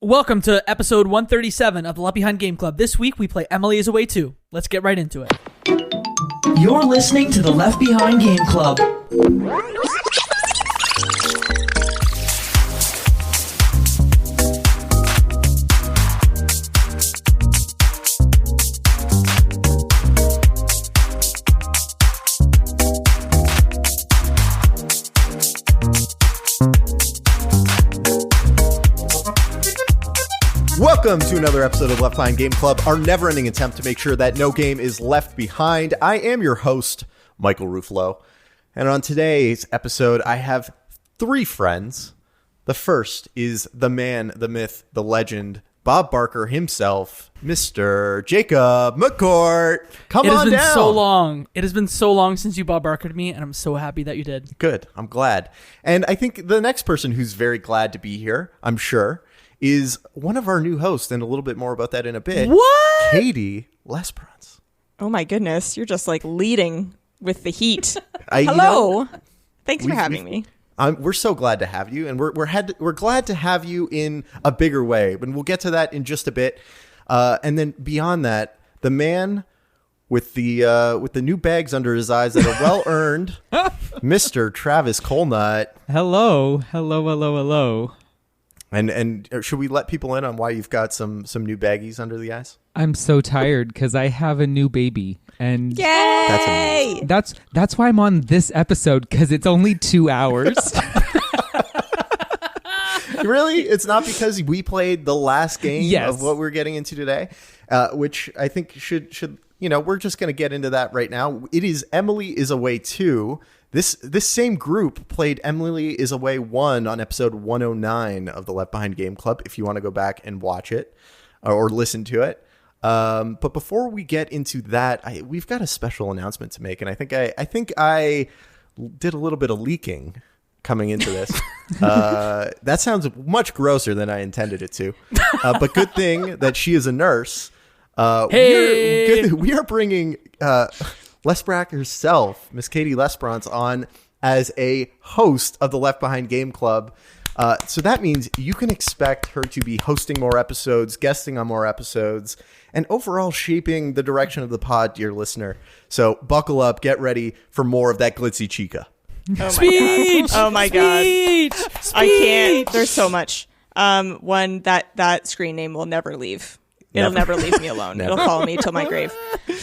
Welcome to episode 137 of the Left Behind Game Club. This week we play Emily is Away 2. Let's get right into it. You're listening to the Left Behind Game Club. Welcome to another episode of Left Behind Game Club, our never-ending attempt to make sure that no game is left behind. I am your host, Michael Ruffalo, and on today's episode, I have three friends. The first is the man, the myth, the legend, Bob Barker himself, Mr. Jacob McCourt. Come on down. It has been so long. It has been so long since you Bob Barkered me, and I'm so happy that you did. Good. I'm glad. And I think the next person who's very glad to be here, I'm sure, is one of our new hosts, and a little bit more about that in a bit. What? Katie Lesperance. Oh my goodness, you're just like leading with the heat. Hello. Thanks for having me. We're so glad to have you, and we're glad to have you in a bigger way, and we'll get to that in just a bit. And then beyond that, the man with the new bags under his eyes that are well earned, Mr. Travis Colenutt. Hello. And should we let people in on why you've got some new baggies under the eyes? I'm so tired because I have a new baby, and yay! That's why I'm on this episode, because it's only 2 hours. Really? It's not because we played the last game Yes. of what we're getting into today, which I think should we're just going to get into that right now. It is Emily is Away 2. This same group played Emily is Away 1 on episode 109 of the Left Behind Game Club, if you want to go back and watch it or listen to it. But before we get into that, we've got a special announcement to make, and I think I did a little bit of leaking coming into this. That sounds much grosser than I intended it to. But good thing that she is a nurse. We are bringing Lesbrack herself, Miss Katie Lesperance, on as a host of the Left Behind Game Club. So that means you can expect her to be hosting more episodes, guesting on more episodes, and overall shaping the direction of the pod, dear listener. So buckle up, get ready for more of that glitzy chica. Oh my god. I can't. There's so much. One, that screen name will never leave. It'll never leave me alone. It'll follow me till my grave.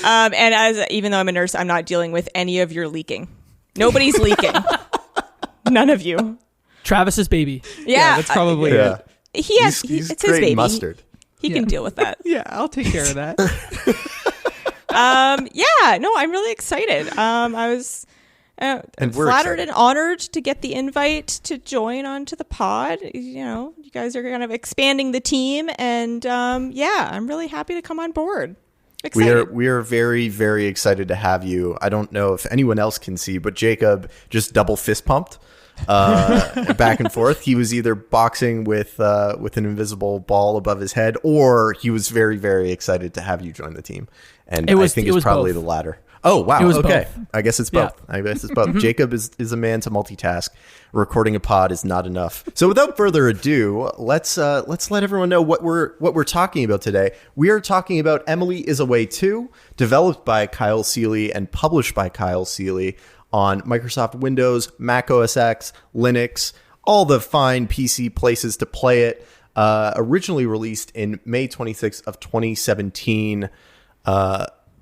And even though I'm a nurse, I'm not dealing with any of your leaking. Nobody's leaking. None of you. Travis's baby. Yeah, that's probably it. He's it's his baby. Mustard. He can deal with that. Yeah, I'll take care of that. I'm really excited. I was And we're flattered excited. and honored to get the invite to join onto the pod. You guys are kind of expanding the team, and I'm really happy to come on board. Excited. We are very, very excited to have you. I don't know if anyone else can see, but Jacob just double fist pumped back and forth. He was either boxing with an invisible ball above his head, or he was very, very excited to have you join the team. And I think it's probably both. the latter. Oh, wow. Okay. Both. I guess it's both. Yeah. Jacob is a man to multitask. Recording a pod is not enough. So without further ado, let's let everyone know what we're talking about today. We are talking about Emily is Away 2, developed by Kyle Seeley and published by Kyle Seeley on Microsoft Windows, Mac OS X, Linux, all the fine PC places to play it. Originally released in May 26th of 2017.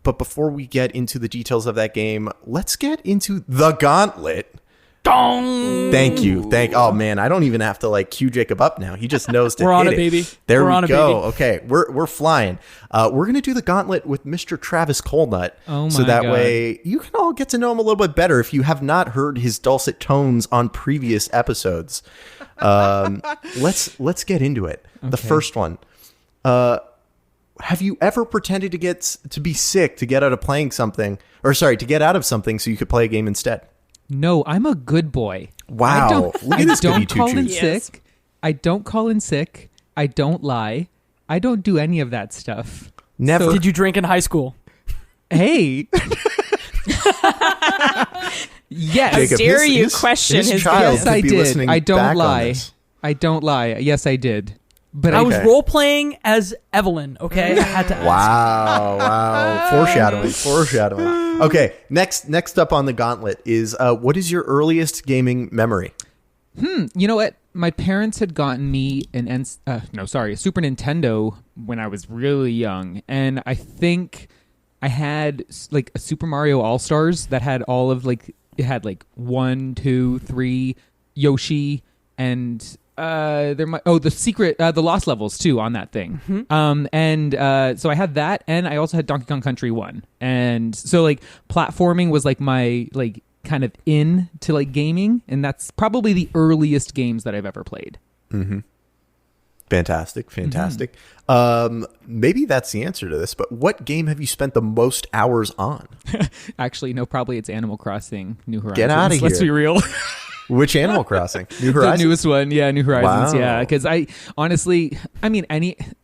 But before we get into the details of that game, let's get into the Gauntlet. Dong! Thank you. Oh man, I don't even have to cue Jacob up now. He just knows to We're hit on it. it, baby. There We're we on it, go. baby. Okay, we're flying. We're gonna do the Gauntlet with Mr. Travis Colenutt. Oh my so that God. way you can all get to know him a little bit better if you have not heard his dulcet tones on previous episodes. Let's get into it. The Okay. first one. Have you ever pretended to be sick to get out of playing something, to get out of something so you could play a game instead? No, I'm a good boy. Wow. Look at this goody don't call in two-shoes. sick. I don't call in sick. I don't lie. I don't do any of that stuff. Never. So- Did you drink in high school? Hey. Yes. Jacob, dare you question his child Yes, could I be did. listening I don't back on lie. this. I don't lie. Yes, I did. But I was Okay. role playing as Evelyn. Okay, I had to ask. Wow. Foreshadowing. Okay, next up on the gauntlet is what is your earliest gaming memory? You know what? My parents had gotten me a Super Nintendo when I was really young, and I think I had like a Super Mario All-Stars that had all of like it had like 1, 2, 3 Yoshi and the Lost Levels too on that thing. So I had that, and I also had Donkey Kong Country 1. And so like platforming was like my like kind of into like gaming, and that's probably the earliest games that I've ever played. Fantastic. Maybe that's the answer to this, but what game have you spent the most hours on? Actually, no, probably it's Animal Crossing New Horizons. Get outta Let's here. be real. Which Animal Crossing? New The Horizons? newest one, yeah, New Horizons, Wow. yeah. Because I honestly, I mean,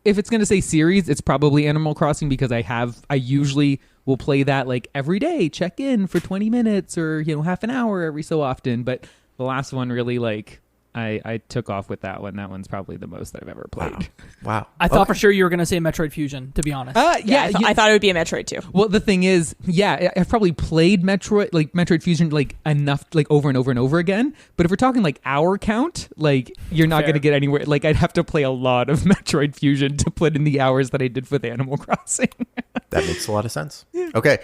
if it's gonna say series, it's probably Animal Crossing because I usually will play that like every day, check in for 20 minutes or half an hour every so often. But the last one really like I took off with that one. That one's probably the most that I've ever played. Wow. I thought for sure you were going to say Metroid Fusion, to be honest. I thought it would be a Metroid too. Well, the thing is, I've probably played Metroid Fusion like enough, like over and over and over again. But if we're talking like hour count, like you're not going to get anywhere. Like I'd have to play a lot of Metroid Fusion to put in the hours that I did with Animal Crossing. That makes a lot of sense. Okay,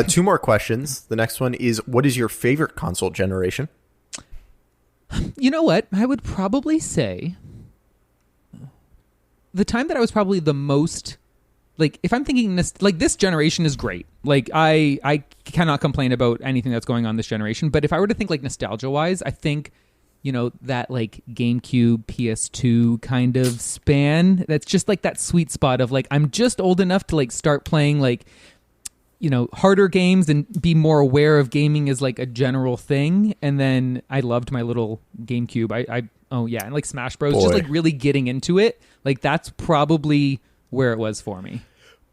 2 more questions. The next one is, what is your favorite console generation? You know what? I would probably say the time that I was probably the most, like, if I'm thinking this, like, this generation is great. Like, I cannot complain about anything that's going on this generation. But if I were to think, like, nostalgia-wise, I think, that, like, GameCube, PS2 kind of span, that's just, like, that sweet spot of, like, I'm just old enough to, like, start playing, like, harder games and be more aware of gaming as like a general thing. And then I loved my little GameCube. And like Smash Bros. Boy. Just like really getting into it. Like that's probably where it was for me.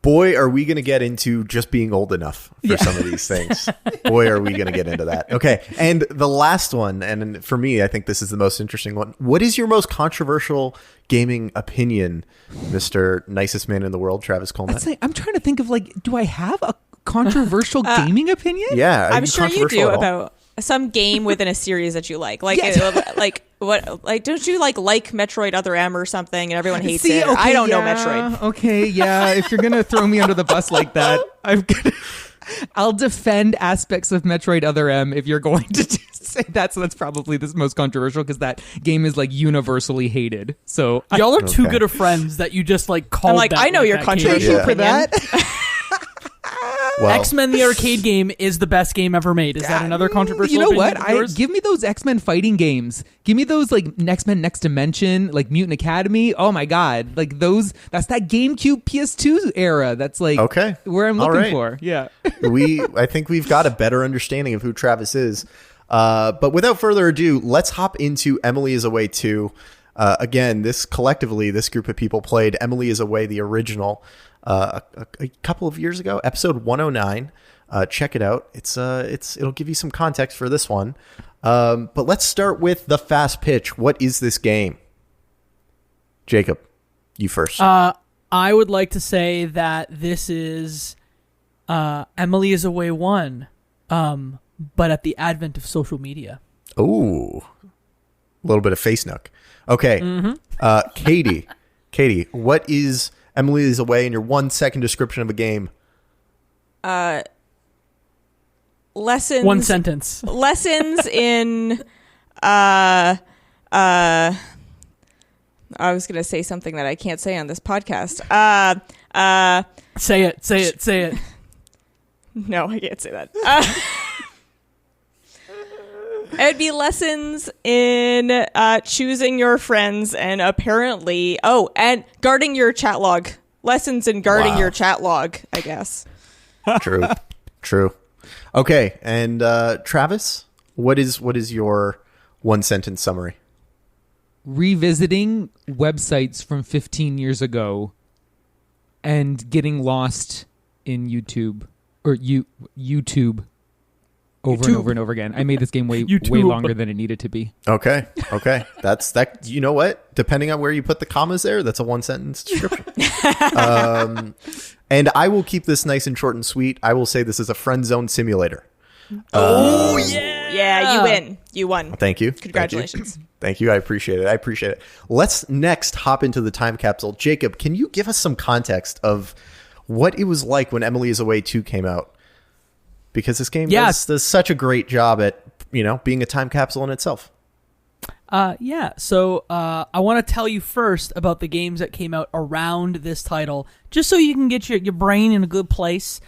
Boy, are we going to get into just being old enough for some of these things. Boy, are we going to get into that. Okay, and the last one, and for me, I think this is the most interesting one. What is your most controversial gaming opinion, Mr. Nicest Man in the World, Travis Colenutt? I'm trying to think of like, do I have a controversial gaming opinion? Yeah, I'm sure you do at all? about some game within a series that you like. Like, Yes. like what? Like, don't you like Metroid Other M or something, and everyone hates it? Or I don't know Metroid. Okay, yeah. If you're gonna throw me under the bus like that, I'll defend aspects of Metroid Other M if you're going to say that. So that's probably the most controversial because that game is like universally hated. So Y'all are too Okay. good of friends that you just like call. I'm like, I know your controversial Yeah. for opinion. that. Well, X-Men the arcade game is the best game ever made. Is that another controversial? You know opinion what? of yours? Give me those X-Men fighting games. Give me those like X-Men Next Dimension, like Mutant Academy. Oh my god, like those. That's that GameCube PS2 era. That's like Okay. where I'm All looking right. for. Yeah. I think we've got a better understanding of who Travis is. But without further ado, let's hop into Emily is Away 2. Again, this group of people played Emily is Away, the original, a couple of years ago, episode 109. Check it out. It'll give you some context for this one. But let's start with the fast pitch. What is this game? Jacob, you first. I would like to say that this is Emily is Away 1, but at the advent of social media. Ooh, a little bit of face nook. Okay. Katie, what is Emily is Away in your 1 second description of a game? Lessons. 1 sentence. Lessons in. I was gonna say something that I can't say on this podcast. Say it. No, I can't say that. It would be lessons in choosing your friends and apparently, and guarding your chat log. Lessons in guarding Wow. your chat log, I guess. True. Okay, and Travis, what is your 1 sentence summary? Revisiting websites from 15 years ago and getting lost in YouTube or YouTube over and over and over again. I made this game way longer than it needed to be. Okay. That's that. You know what? Depending on where you put the commas there, that's a 1-sentence description. And I will keep this nice and short and sweet. I will say this is a friend zone simulator. Yeah, you win. You won. Thank you. Congratulations. Thank you. I appreciate it. Let's next hop into the time capsule. Jacob, can you give us some context of what it was like when Emily is Away 2 came out? Because this game does such a great job at, being a time capsule in itself. So I want to tell you first about the games that came out around this title, just so you can get your brain in a good place.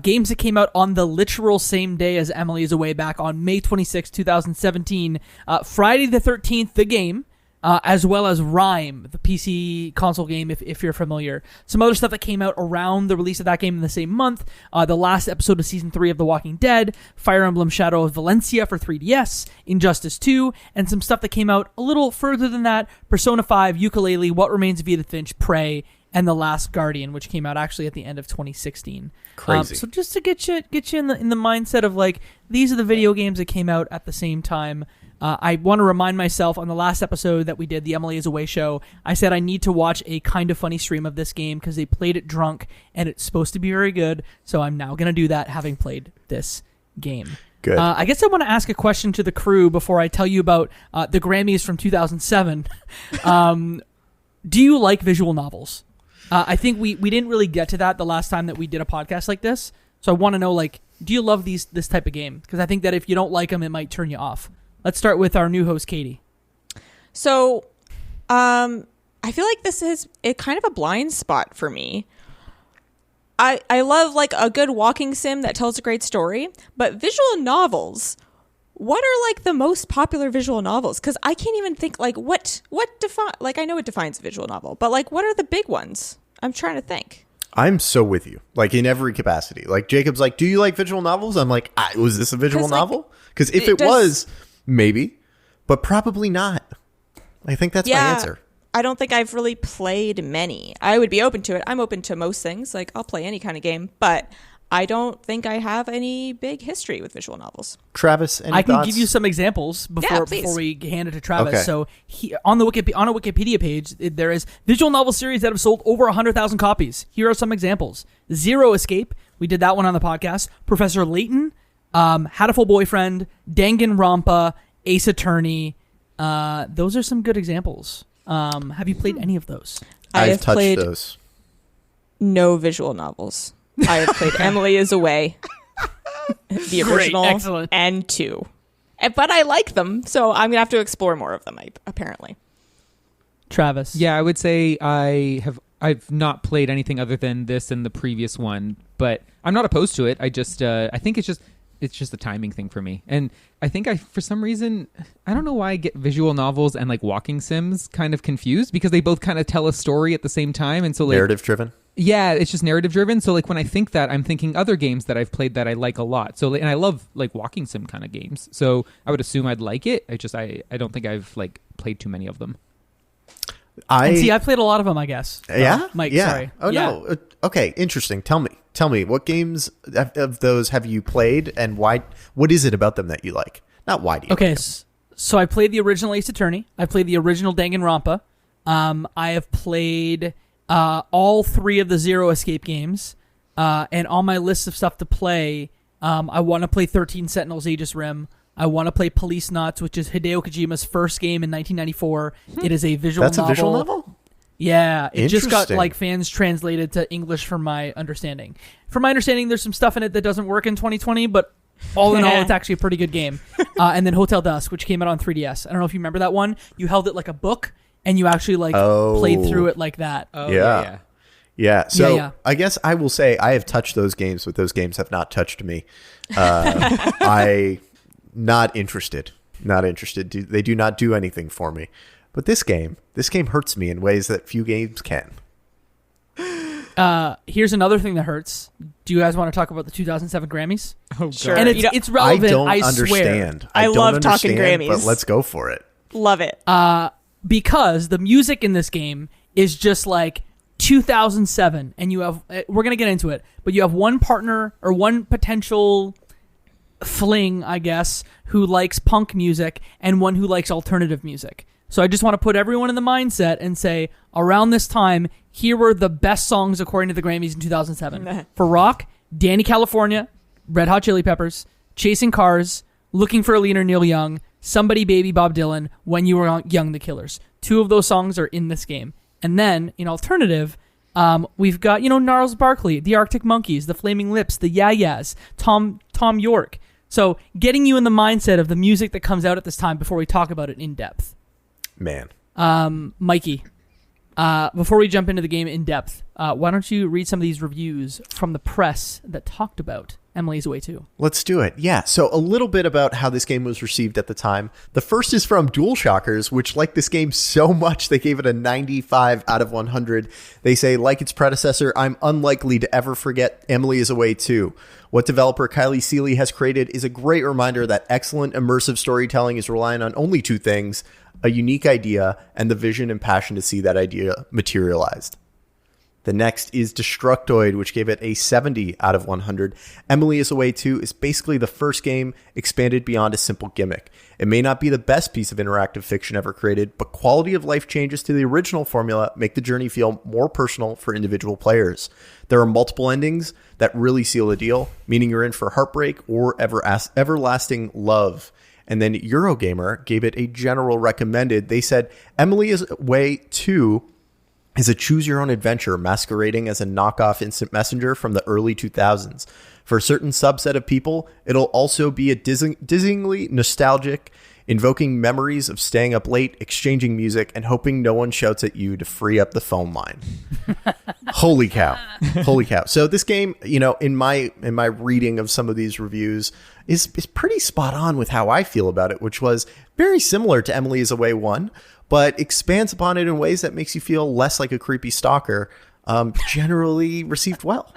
Games that came out on the literal same day as Emily is Away, back on May 26, 2017. Friday the 13th, the game, as well as Rime, the PC console game, if you're familiar. Some other stuff that came out around the release of that game in the same month. The last episode of Season 3 of The Walking Dead, Fire Emblem Shadow of Valencia for 3DS, Injustice 2, and some stuff that came out a little further than that, Persona 5, Yooka-Laylee, What Remains of Edith Finch, Prey, and The Last Guardian, which came out actually at the end of 2016. Crazy. So just to get you in the mindset of like, these are the video games that came out at the same time. I want to remind myself, on the last episode that we did, the Emily is Away show, I said I need to watch a Kind of Funny stream of this game because they played it drunk and it's supposed to be very good. So I'm now going to do that, having played this game. Good. I guess I want to ask a question to the crew before I tell you about the Grammys from 2007. Do you like visual novels? I think we didn't really get to that the last time that we did a podcast like this. So I want to know, like, do you love this type of game? Because I think that if you don't like them, it might turn you off. Let's start with our new host, Katie. So, I feel like this is kind of a blind spot for me. I love like a good walking sim that tells a great story, but visual novels, what are like the most popular visual novels? Because I can't even think like what define, like I know it defines a visual novel, but like what are the big ones? I'm trying to think. I'm so with you, like in every capacity. Like Jacob's like, do you like visual novels? I'm like, was this a visual novel? Because if it was, maybe, but probably not. I think that's my answer. I don't think I've really played many. I would be open to it. I'm open to most things. Like I'll play any kind of game, but I don't think I have any big history with visual novels. Travis, any I can thoughts? give you some examples before we hand it to Travis. Okay. So on a Wikipedia page, there is visual novel series that have sold over 100,000 copies. Here are some examples: Zero Escape, we did that one on the podcast. Professor Layton, Hatful Boyfriend, Danganronpa, Ace Attorney. Those are some good examples. Have you played any of those? I've touched those. No visual novels. I have played Emily is Away, the original, excellent, and 2. But I like them, so I'm gonna have to explore more of them. Apparently, Travis. Yeah, I would say I've not played anything other than this and the previous one, but I'm not opposed to it. I just I think it's just a timing thing for me, and I think for some reason, I don't know why I get visual novels and like walking sims kind of confused, because they both kind of tell a story at the same time, and so like narrative driven. Yeah, it's just narrative driven. So like when I think that, I'm thinking other games that I've played that I like a lot. So and I love like walking sim kind of games. So I would assume I'd like it. I don't think I've like played too many of them. I've played a lot of them, I guess. Yeah, Mike. Yeah. Sorry. Oh yeah. no. Okay, interesting. Tell me, what games of those have you played, and why? What is it about them that you like? Not why do you? Okay, like them? So I played the original Ace Attorney. I played the original Danganronpa. I have played all 3 of the Zero Escape games, and on my list of stuff to play, I want to play 13 Sentinels Aegis Rim. I want to play Police Knots, which is Hideo Kojima's first game in 1994. It is a visual novel. That's a visual novel? Yeah, it just got Interesting. like fans translated to English from my understanding. From my understanding, there's some stuff in it that doesn't work in 2020, but all in all, it's actually a pretty good game. And then Hotel Dusk, which came out on 3DS. I don't know if you remember that one. You held it like a book, and you actually like played through it like that. Oh, Yeah. So Yeah. I guess I will say I have touched those games, but those games have not touched me. I not interested. They do not do anything for me. But this game hurts me in ways that few games can. Here's another thing that hurts. Do you guys want to talk about the 2007 Grammys? Oh, sure. And it's relevant. I don't I swear. understand. I don't love talking understand, Grammys. but let's go for it. Love it. Because the music in this game is just like 2007, and you have we're gonna get into it, but you have one partner or one potential fling, I guess, who likes punk music and one who likes alternative music. So I just want to put everyone in the mindset and say, around this time, here were the best songs according to the Grammys in 2007. For rock, Danny California, Red Hot Chili Peppers, Chasing Cars, Looking for a Leader, Neil Young, Somebody Baby, Bob Dylan, When You Were Young, The Killers. 2 of those songs are in this game. And then, in alternative, we've got, Gnarls Barkley, the Arctic Monkeys, the Flaming Lips, the Yeah-Yeahs, Tom York. So getting you in the mindset of the music that comes out at this time before we talk about it in depth. Man. Mikey, before we jump into the game in depth, why don't you read some of these reviews from the press that talked about Emily is Away 2? Let's do it. Yeah. So a little bit about how this game was received at the time. The first is from DualShockers, which liked this game so much they gave it a 95 out of 100. They say, like its predecessor, I'm unlikely to ever forget Emily is Away 2. What developer Kylie Seeley has created is a great reminder that excellent immersive storytelling is relying on only 2 things: a unique idea and the vision and passion to see that idea materialized. The next is Destructoid, which gave it a 70 out of 100. Emily is Away 2 is basically the first game expanded beyond a simple gimmick. It may not be the best piece of interactive fiction ever created, but quality of life changes to the original formula make the journey feel more personal for individual players. There are multiple endings that really seal the deal, meaning you're in for heartbreak or everlasting love. And then Eurogamer gave it a general recommended. They said, Emily is Away 2 is a choose-your-own-adventure masquerading as a knockoff Instant Messenger from the early 2000s. For a certain subset of people, it'll also be a dizzyingly nostalgic, invoking memories of staying up late, exchanging music, and hoping no one shouts at you to free up the phone line. Holy cow. Holy cow. So this game, in my reading of some of these reviews, is pretty spot on with how I feel about it, which was very similar to Emily is Away 1, but expands upon it in ways that makes you feel less like a creepy stalker. Generally received well.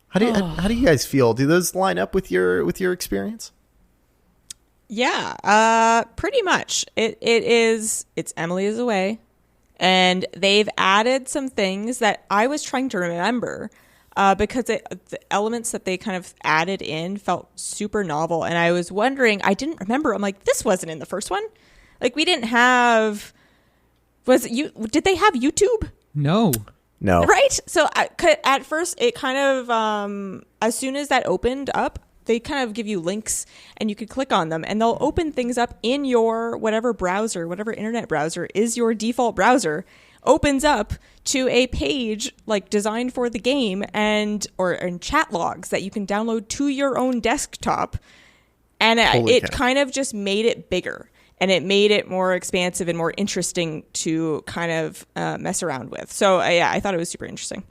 How do you guys feel? Do those line up with your experience? Yeah, pretty much. It's Emily is Away, and they've added some things that I was trying to remember because the elements that they kind of added in felt super novel, and I was wondering, I didn't remember. I'm like, this wasn't in the first one. Like, we didn't have. Did they have YouTube? No. Right. So at first, it kind of as soon as that opened up, they kind of give you links and you could click on them and they'll open things up in your whatever browser, whatever internet browser is your default browser, opens up to a page like designed for the game and chat logs that you can download to your own desktop. And it kind of just made it bigger and it made it more expansive and more interesting to kind of mess around with. So I thought it was super interesting.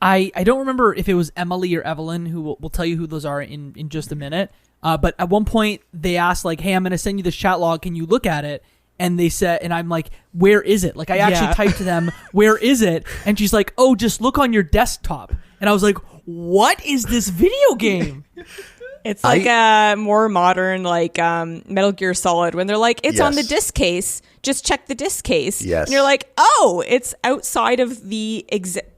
I don't remember if it was Emily or Evelyn, who will tell you who those are in just a minute. But at one point they asked, like, hey, I'm going to send you this chat log. Can you look at it? And they said, and I'm like, where is it? Like, I actually typed to them, where is it? And she's like, oh, just look on your desktop. And I was like, what is this video game? It's like a more modern, like Metal Gear Solid, when they're like, it's on the disc case. Just check the disc case. Yes. And you're like, oh, it's outside of the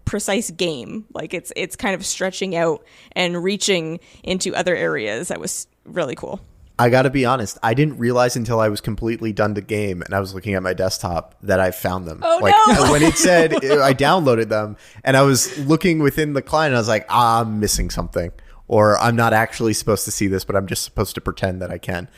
precise game. Like it's kind of stretching out and reaching into other areas. That was really cool. I got to be honest. I didn't realize until I was completely done the game and I was looking at my desktop that I found them. Oh, no. When it said I downloaded them and I was looking within the client, I was like, I'm missing something. Or I'm not actually supposed to see this, but I'm just supposed to pretend that I can.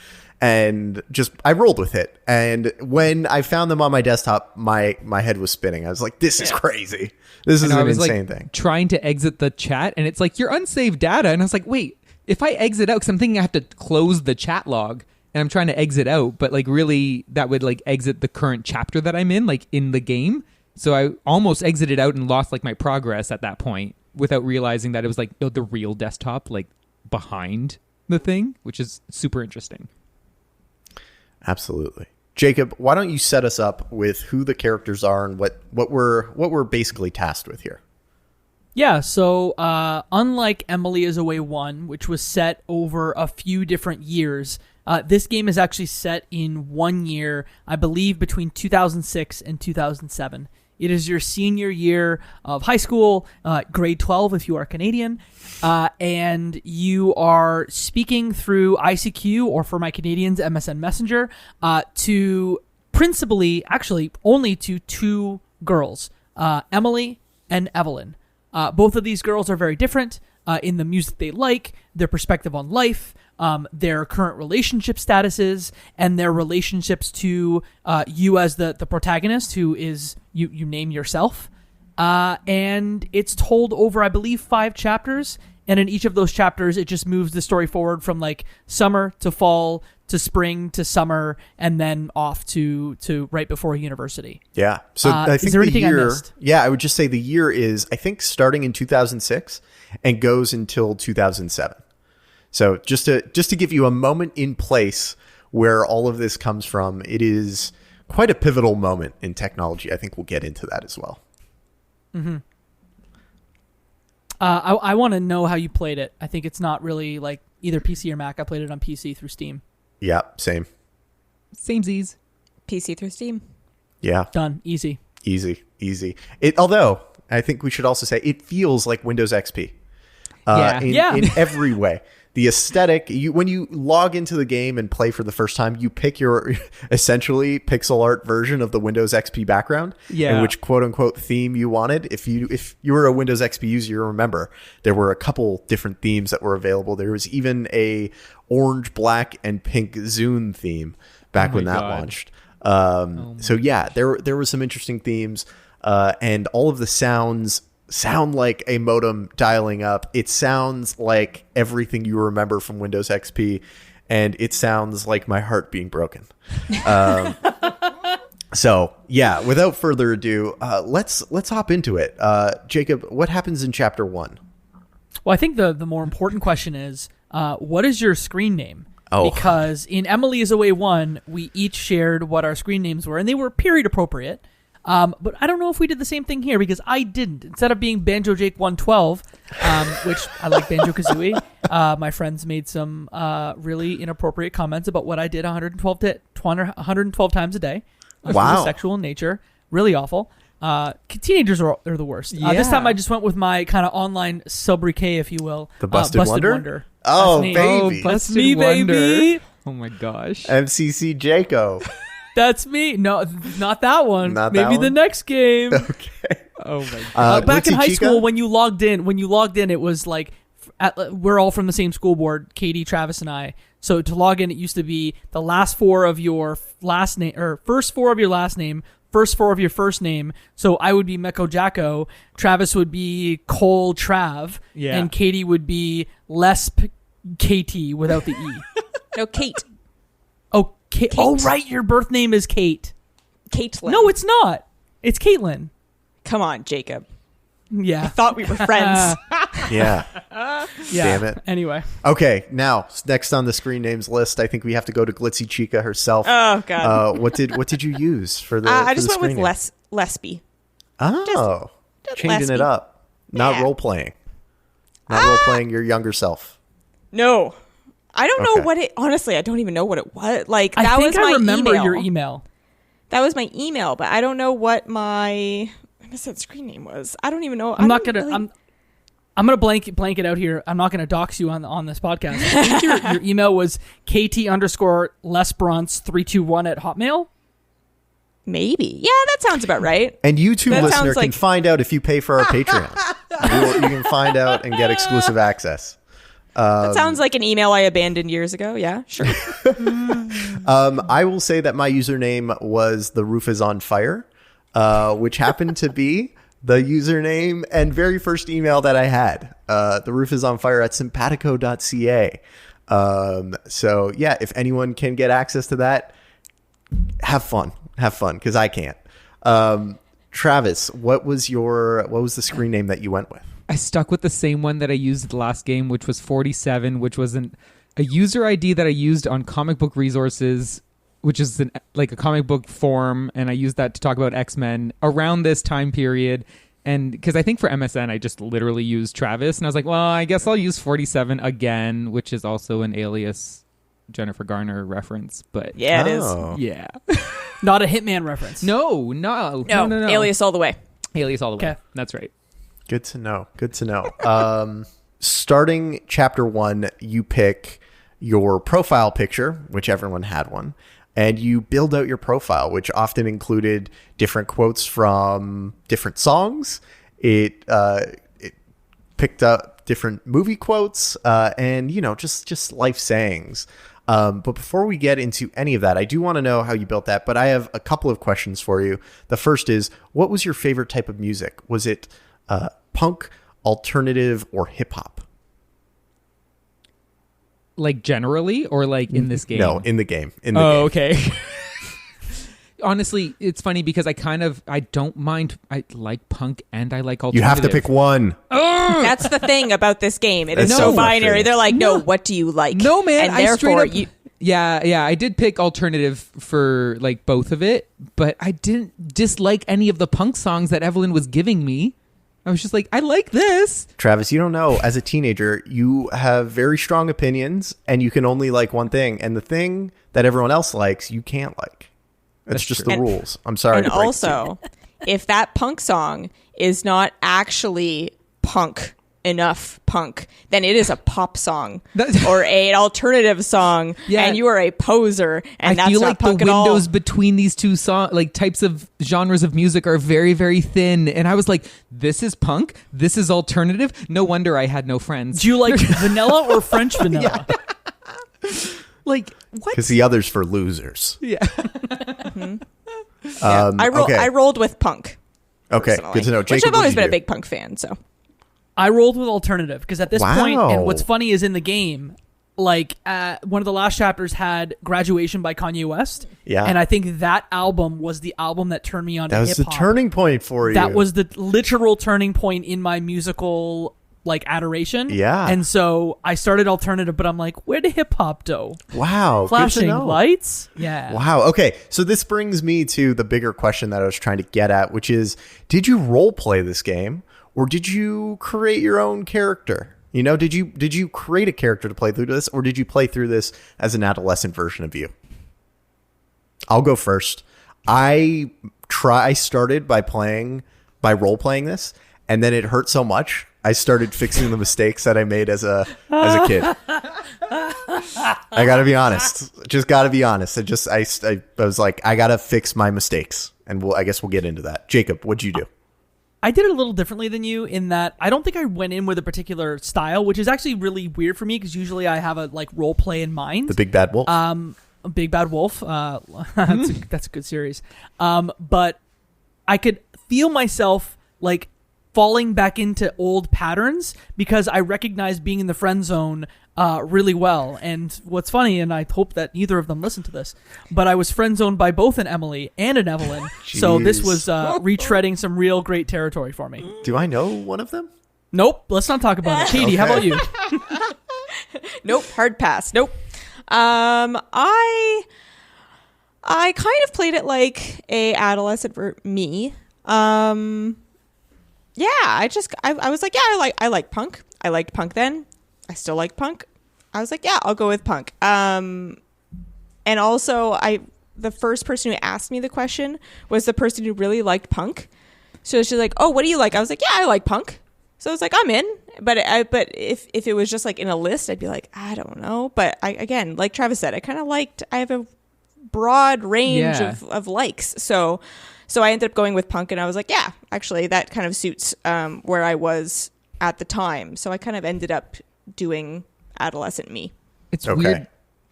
And I rolled with it. And when I found them on my desktop, my head was spinning. I was like, this is crazy. This is an insane thing. Trying to exit the chat, and it's like, your unsaved data. And I was like, wait, if I exit out, because I'm thinking I have to close the chat log, and I'm trying to exit out, but like really that would like exit the current chapter that I'm in, like in the game. So I almost exited out and lost like my progress at that point without realizing that it was like the real desktop, like behind the thing, which is super interesting. Absolutely. Jacob, why don't you set us up with who the characters are and what we're basically tasked with here? Yeah, so unlike Emily is Away 1, which was set over a few different years, this game is actually set in 1 year, I believe between 2006 and 2007. It is your senior year of high school, grade 12 if you are Canadian, and you are speaking through ICQ, or for my Canadians, MSN Messenger, to principally, actually only to two girls, Emily and Evelyn. Both of these girls are very different in the music they like, their perspective on life, their current relationship statuses, and their relationships to you as the protagonist, who is you name yourself. And it's told over, I believe, 5 chapters. And in each of those chapters, it just moves the story forward from like summer to fall to spring to summer, and then off to right before university. Yeah. So I think is there anything I year, missed? yeah, I would just say the year is, I think, starting in 2006 and goes until 2007. So just to give you a moment in place where all of this comes from, it is quite a pivotal moment in technology. I think we'll get into that as well. Mm-hmm. I want to know how you played it. I think it's not really like either PC or Mac. I played it on PC through Steam. Yeah, same. Samesies. PC through Steam. Yeah. Done. Easy. Easy. Although, I think we should also say it feels like Windows XP. In every way. The aesthetic, when you log into the game and play for the first time, you pick your essentially pixel art version of the Windows XP background, and which quote unquote theme you wanted. If you were a Windows XP user, you remember there were a couple different themes that were available. There was even a orange, black, and pink Zune theme back when that launched. So yeah, there were some interesting themes, and all of the sounds sound like a modem dialing up. It sounds like everything you remember from Windows XP, and it sounds like my heart being broken. So yeah, without further ado, let's hop into it. Jacob, what happens in chapter 1? Well, I think the more important question is, what is your screen name? Oh. Because in Emily is Away 1, we each shared what our screen names were, and they were period appropriate. But I don't know if we did the same thing here, because I didn't. Instead of being Banjo Jake 112, which I like Banjo Kazooie, my friends made some really inappropriate comments about what I did 112 times a day. Wow. Really sexual in nature. Really awful. Teenagers are the worst. This time I just went with my kind of online sobriquet, if you will. The Busted Wonder? Oh, baby. That's me, baby. Oh my gosh. MCC Jaco. That's me. No, not that one. Maybe the next game. Okay. Oh my god. Back in high school, when you logged in, it was like we're all from the same school board, Katie, Travis, and I. So to log in, it used to be the last 4 of your last name, or first 4 of your last name, first 4 of your first name. So I would be Meko Jacko, Travis would be Cole Trav, and Katie would be Lesp KT without the E. No, Kate. Oh, Kate. Oh, right. Your birth name is Kate. Caitlin. No, it's not. It's Caitlin. Come on, Jacob. Yeah. I thought we were friends. Yeah. Damn it. Anyway. Okay, now next on the screen names list, I think we have to go to Glitzy Chica herself. Oh God. What did you use for the? I for just the went with screen name? Lesby. Oh, Just changing Lesby. it up. Not Yeah. role playing. Not role playing your younger self. No. I don't know Okay. what it. Honestly, I don't even know what it was. Like I that think was my I remember email. your email. That was my email, but I don't know what my screen name was. I don't even know. I'm gonna blank it out here. I'm not gonna dox you on this podcast. I think your email was KT_LesBronce321@hotmail. Maybe. Yeah, that sounds about right. And you two That listener sounds can like- find out if you pay for our Patreon. You can find out and get exclusive access. That sounds like an email I abandoned years ago. Yeah, sure. I will say that my username was The Roof Is On Fire, which happened to be the username and very first email that I had. The Roof Is On Fire at simpatico.ca. So yeah, if anyone can get access to that, have fun, because I can't. Travis, what was the screen name that you went with? I stuck with the same one that I used the last game, which was 47, which was a user ID that I used on Comic Book Resources, which is like a comic book forum, and I used that to talk about X-Men around this time period. And because I think for MSN, I just literally used Travis, and I was like, well, I guess I'll use 47 again, which is also an Alias Jennifer Garner reference. But Yeah, it is. Oh. yeah. Not a Hitman reference. No. Alias all the way. Alias all the way. Okay. That's right. Good to know. Starting chapter 1, you pick your profile picture, which everyone had one, and you build out your profile, which often included different quotes from different songs. It picked up different movie quotes, and just life sayings. But before we get into any of that, I do want to know how you built that. But I have a couple of questions for you. The first is, what was your favorite type of music? Was it punk, alternative, or hip hop? Like generally, or like in this game? No, in the game. Okay. Honestly, it's funny because I don't mind. I like punk and I like alternative. You have to pick one. That's the thing about this game. It is It's so so binary. frustrating. They're like, no, what do you like? No, man. And I therefore, straight up. Yeah. I did pick alternative for like both of it, but I didn't dislike any of the punk songs that Evelyn was giving me. I was just like, I like this. Travis, you don't know. As a teenager, you have very strong opinions, and you can only like one thing. And the thing that everyone else likes, you can't like. It's just the rules. I'm sorry. And to break also, if that punk song is not actually punk enough punk, then it is a pop song or an alternative song, and you are a poser, and that's I feel not like punk the at all. windows between these two types of genres of music are very, very thin. And I was like, this is punk, this is alternative. No wonder I had no friends. Do you like vanilla or French vanilla? Like, what? Because the other's for losers. Yeah. I rolled with punk. Okay, personally, good to know. Which Jacob, I've always what'd been you a do? big punk fan, so. I rolled with alternative because at this point, Wow. and what's funny is in the game, like one of the last chapters had Graduation by Kanye West. Yeah. And I think that album was the album that turned me on to That was the hip-hop. turning point for you. That was the literal turning point in my musical like adoration. Yeah. And so I started alternative, but I'm like, where did hip hop go? Wow. good to Flashing know. lights? Yeah. Wow. Okay. So this brings me to the bigger question that I was trying to get at, which is, did you role play this game, or did you create your own character? You know, did you create a character to play through this, or did you play through this as an adolescent version of you? I'll go first. I started by role playing this, and then it hurt so much I started fixing the mistakes that I made as a kid. I gotta be honest. Just gotta be honest. I was like, I gotta fix my mistakes, and I guess we'll get into that. Jacob, what'd you do? I did it a little differently than you in that I don't think I went in with a particular style, which is actually really weird for me because usually I have a like role play in mind. The Big Bad Wolf. A Big Bad Wolf. That's a good series. But I could feel myself like falling back into old patterns because I recognize being in the friend zone really well. And what's funny, and I hope that neither of them listen to this, but I was friend zoned by both an Emily and an Evelyn. So this was retreading some real great territory for me. Do I know one of them? Nope. Let's not talk about it. Katie, how about you? Nope, hard pass. Nope. I kind of played it like a adolescent me. Yeah, I was like, yeah, I like punk. I liked punk then. I still like punk. I was like, yeah, I'll go with punk. And also the first person who asked me the question was the person who really liked punk. So she's like, oh, what do you like? I was like, yeah, I like punk. So I was like, I'm in. But if it was just like in a list, I'd be like, I don't know. But again, like Travis said, I have a broad range of likes. So I ended up going with punk, and I was like, yeah, actually that kind of suits where I was at the time. So I kind of ended up doing adolescent me. It's Okay. weird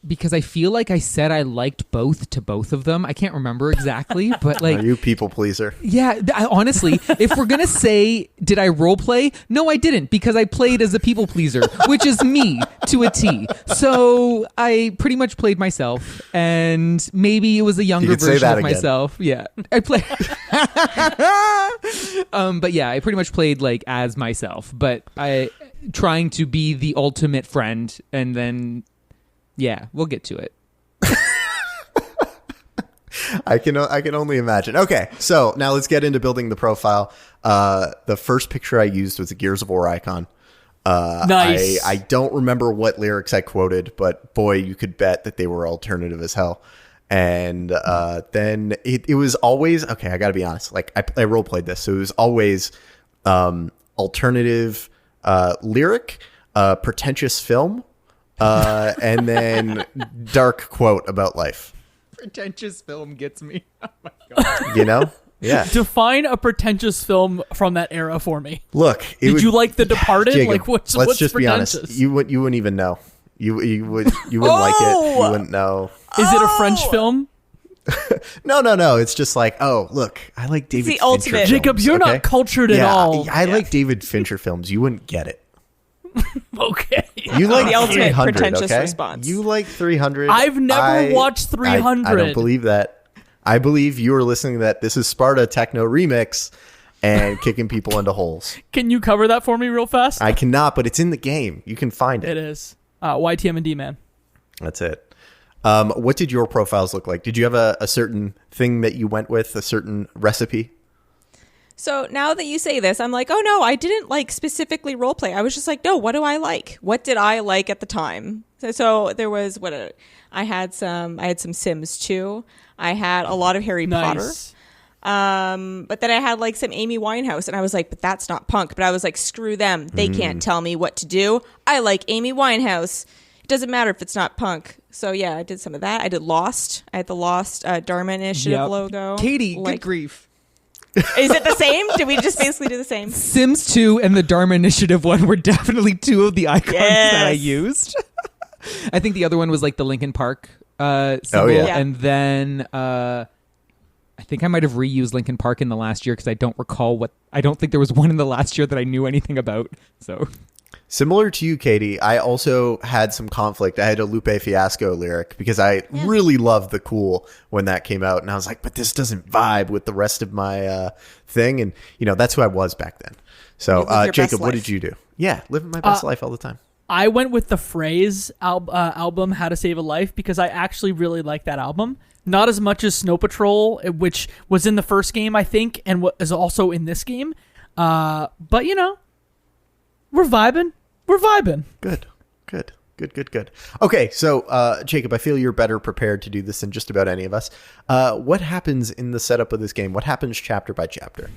because I feel like I said I liked both to both of them. I can't remember exactly, but like, Are you people pleaser? yeah, honestly, if we're going to say, did I role play? No, I didn't, because I played as a people pleaser, which is me to a T. So I pretty much played myself, and maybe it was a younger could say version that of again. myself. Yeah, I played. But yeah, I pretty much played like as myself, but I trying to be the ultimate friend, and then yeah, we'll get to it. I can only imagine. Okay, so now let's get into building the profile. The first picture I used was a Gears of War icon. Nice. I don't remember what lyrics I quoted, but boy, you could bet that they were alternative as hell. And then it was always, okay, I got to be honest. Like I role played this. So it was always alternative lyric, pretentious film, and then dark quote about life. Pretentious film gets me. Oh my god. You know? Yeah. Define a pretentious film from that era for me. Look, did you like The Departed? Jacob, Like what's just be pretentious? honest. You wouldn't even know. You wouldn't like it. You wouldn't know. Is it a French film? No. It's just like, oh, look, I like David the Fincher ultimate. films, Jacob, you're okay? not cultured at all. I like David Fincher films. You wouldn't get it. Okay. You like The ultimate 300, pretentious okay? response. You like 300. I've never watched 300. I don't believe that. I believe you were listening to that. This is Sparta Techno Remix and kicking people into holes. Can you cover that for me real fast? I cannot, but it's in the game. You can find it. It is. YTM&D, man. That's it. What did your profiles look like? Did you have a certain thing that you went with, a certain recipe? So now that you say this, I'm like, oh no, I didn't like specifically roleplay. I was just like, no, what do I like? What did I like at the time? So there was I had some Sims 2. I had a lot of Harry Potter. But then I had like some Amy Winehouse, and I was like, but that's not punk. But I was like, screw them. They can't tell me what to do. I like Amy Winehouse. It doesn't matter if it's not punk. So yeah, I did some of that. I did Lost. I had the Lost Dharma Initiative logo. Katie, like, good grief. Is it the same? Did we just basically do the same? Sims 2 and the Dharma Initiative one were definitely two of the icons that I used. I think the other one was like the Linkin Park symbol. Yeah. And then I think I might have reused Linkin Park in the last year because I don't recall I don't think there was one in the last year that I knew anything about. So Similar to you, Katie, I also had some conflict. I had a Lupe Fiasco lyric because I really loved the Cool when that came out. And I was like, but this doesn't vibe with the rest of my thing. And, that's who I was back then. So, Jacob, what did you do? Yeah, living my best life all the time. I went with the Phrase album, How to Save a Life, because I actually really like that album. Not as much as Snow Patrol, which was in the first game, I think, and what is also in this game. But, we're vibing. Good. Okay, so Jacob, I feel you're better prepared to do this than just about any of us. What happens in the setup of this game? What happens chapter by chapter?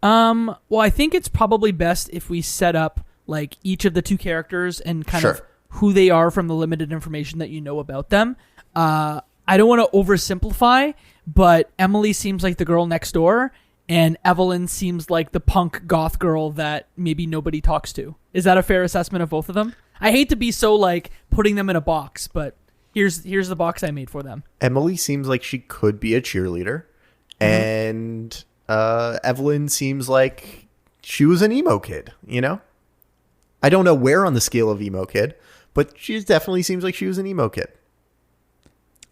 Well, I think it's probably best if we set up like each of the two characters and kind of who they are from the limited information that you know about them. I don't want to oversimplify, but Emily seems like the girl next door, and Evelyn seems like the punk goth girl that maybe nobody talks to. Is that a fair assessment of both of them? I hate to be so like putting them in a box, but here's the box I made for them. Emily seems like she could be a cheerleader, and Evelyn seems like she was an emo kid, I don't know where on the scale of emo kid, but she definitely seems like she was an emo kid.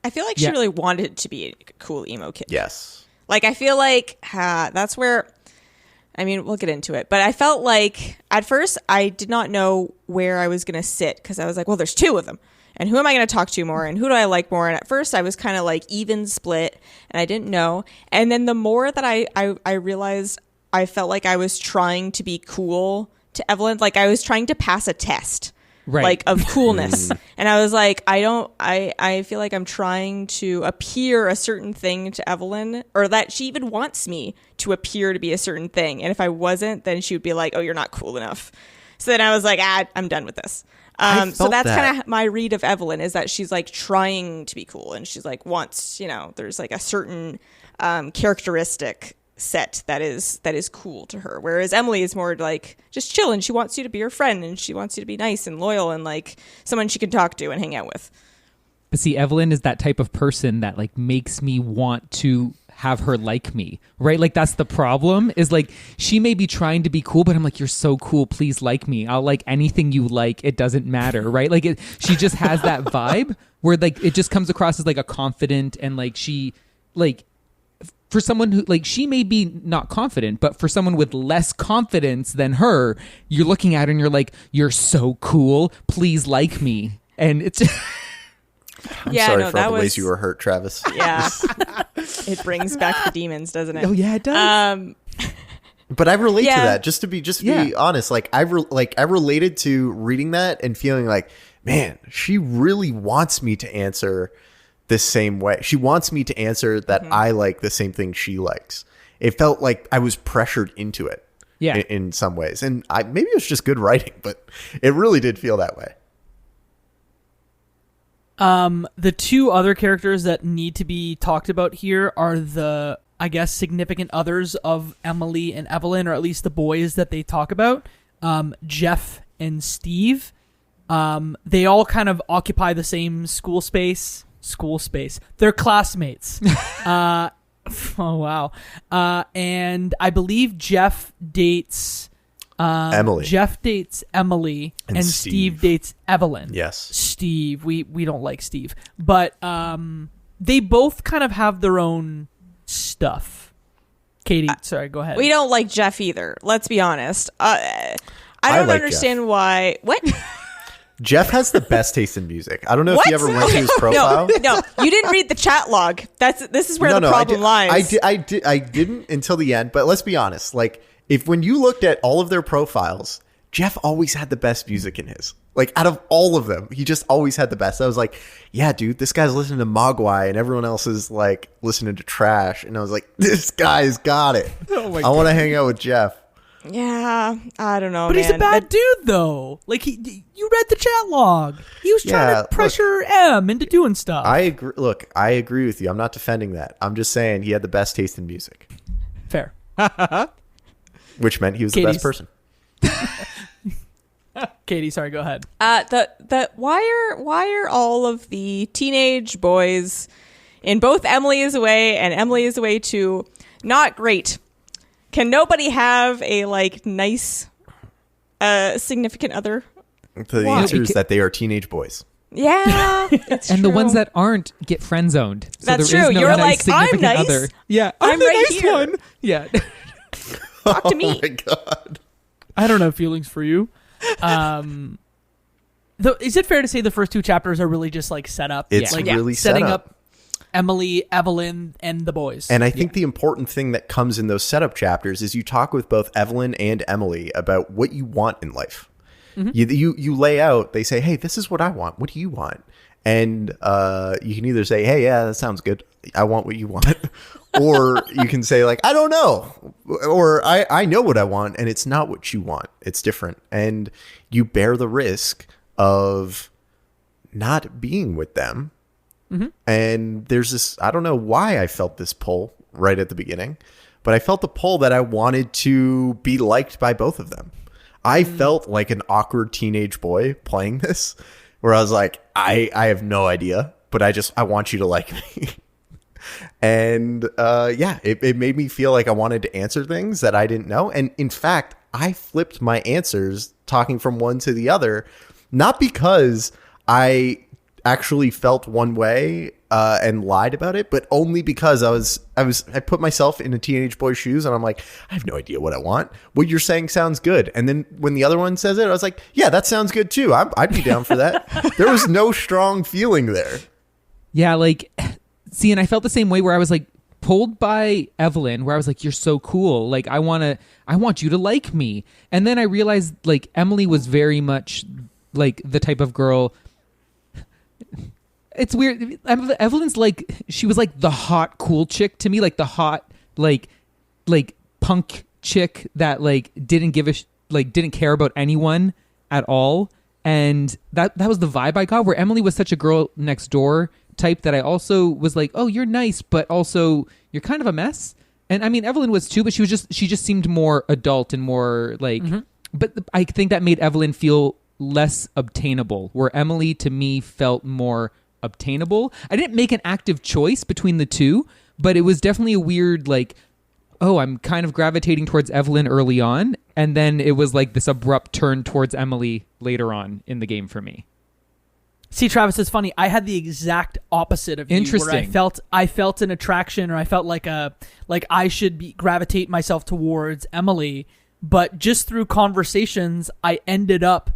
I feel like she really wanted to be a cool emo kid. Yes. Like, I feel like that's where, we'll get into it. But I felt like, at first, I did not know where I was going to sit. Because I was like, well, there's two of them. And who am I going to talk to more? And who do I like more? And at first, I was kind of like even split. And I didn't know. And then the more that I realized, I felt like I was trying to be cool to Evelyn. Like, I was trying to pass a test. Right. Like of coolness. And I was like, I feel like I'm trying to appear a certain thing to Evelyn, or that she even wants me to appear to be a certain thing. And if I wasn't, then she would be like, oh, you're not cool enough. So then I was like, I'm done with this. So that's kind of my read of Evelyn, is that she's like trying to be cool, and she's like wants, there's like a certain characteristic set that is cool to her, whereas Emily is more like just chill, and she wants you to be her friend, and she wants you to be nice and loyal and like someone she can talk to and hang out with. But see, Evelyn is that type of person that like makes me want to have her like me, right? Like that's the problem, is like she may be trying to be cool, but I'm like, you're so cool, please like me. I'll like anything you like, it doesn't matter, right? Like she just has that vibe where like it just comes across as like a confident, and like she like, for someone who like, she may be not confident, but for someone with less confidence than her, you're looking at her and you're like, you're so cool, please like me. And it's I'm sorry for all the ways you were hurt, Travis. Yeah. It brings back the demons, doesn't it? Oh yeah, it does. But I relate to that. Just to be honest, like I related to reading that and feeling like, man, she really wants me to answer this same way. She wants me to answer that I like the same thing she likes. It felt like I was pressured into it. Yeah. In some ways. And maybe it was just good writing, but it really did feel that way. The two other characters that need to be talked about here are the, I guess, significant others of Emily and Evelyn, or at least the boys that they talk about. Jeff and Steve. They all kind of occupy the same school space. They're classmates. Oh, wow. And I believe Jeff dates Emily. Jeff dates Emily, and Steve dates Evelyn. Yes. Steve. We don't like Steve. But they both kind of have their own stuff. Katie, sorry, go ahead. We don't like Jeff either. Let's be honest. I don't like understand Jeff. why. What? Jeff has the best taste in music. I don't know if you ever went to his profile. No, you didn't read the chat log. This is where the problem lies. I didn't until the end, but let's be honest. Like, when you looked at all of their profiles, Jeff always had the best music in his. Like, out of all of them, he just always had the best. I was like, yeah, dude, this guy's listening to Mogwai and everyone else is like listening to trash. And I was like, this guy's got it. I want to hang out with Jeff. Yeah, I don't know, but man. He's a bad dude, though. Like, you read the chat log. He was trying to pressure M into doing stuff. I agree. Look, I agree with you. I'm not defending that. I'm just saying he had the best taste in music. Fair. Which meant he was the best person. Katie, sorry, go ahead. Why are all of the teenage boys in both Emily is Away and Emily is Away 2 not great? Can nobody have a nice significant other? The answer is that they are teenage boys. Yeah, it's and true. the ones that aren't get friend zoned. So That's there is true. no You're nice, like, I'm significant nice. other. Yeah, I'm the right nice here. one. Yeah. Talk to me. Oh my god. I don't have feelings for you. Though, is it fair to say the first two chapters are really just set up? It's really setting set up. Emily, Evelyn, and the boys. And I think the important thing that comes in those setup chapters is you talk with both Evelyn and Emily about what you want in life. Mm-hmm. You lay out, they say, hey, this is what I want. What do you want? And you can either say, hey, yeah, that sounds good. I want what you want. Or you can say I don't know. Or I know what I want and it's not what you want. It's different. And you bear the risk of not being with them. Mm-hmm. And there's this, I don't know why I felt this pull right at the beginning, but I felt the pull that I wanted to be liked by both of them. I felt like an awkward teenage boy playing this, where I was like, I have no idea, but I want you to like me. And it made me feel like I wanted to answer things that I didn't know. And in fact, I flipped my answers talking from one to the other, not because I actually felt one way and lied about it, but only because I put myself in a teenage boy's shoes and I'm like, I have no idea what I want. What you're saying sounds good. And then when the other one says it, I was like, yeah, that sounds good too. I'd be down for that. There was no strong feeling there. Yeah, see, and I felt the same way where I was pulled by Evelyn, where I was like, you're so cool. I want you to like me. And then I realized Emily was very much the type of girl. It's weird. Evelyn's she was the hot, cool chick to me, the hot, punk chick that didn't give a didn't care about anyone at all. And that was the vibe I got, where Emily was such a girl next door type that I also was oh, you're nice, but also you're kind of a mess. And I mean, Evelyn was too, but she just seemed more adult and more mm-hmm. But I think that made Evelyn feel less obtainable, where Emily to me felt more obtainable. I didn't make an active choice between the two, but it was definitely a weird oh, I'm kind of gravitating towards Evelyn early on, and then it was this abrupt turn towards Emily later on in the game for me. See, Travis, it's funny. I had the exact opposite of you. Interesting. Where I felt an attraction, or I felt like I should gravitate myself towards Emily, but just through conversations, I ended up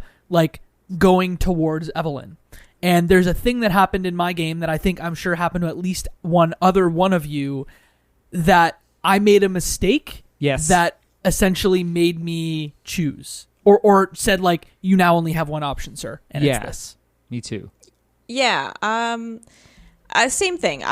going towards Evelyn. And there's a thing that happened in my game that I'm sure happened to at least one of you, that I made a mistake. Yes. That essentially made me choose, or said you now only have one option, sir, and it's this. Me too. Yeah. Same thing.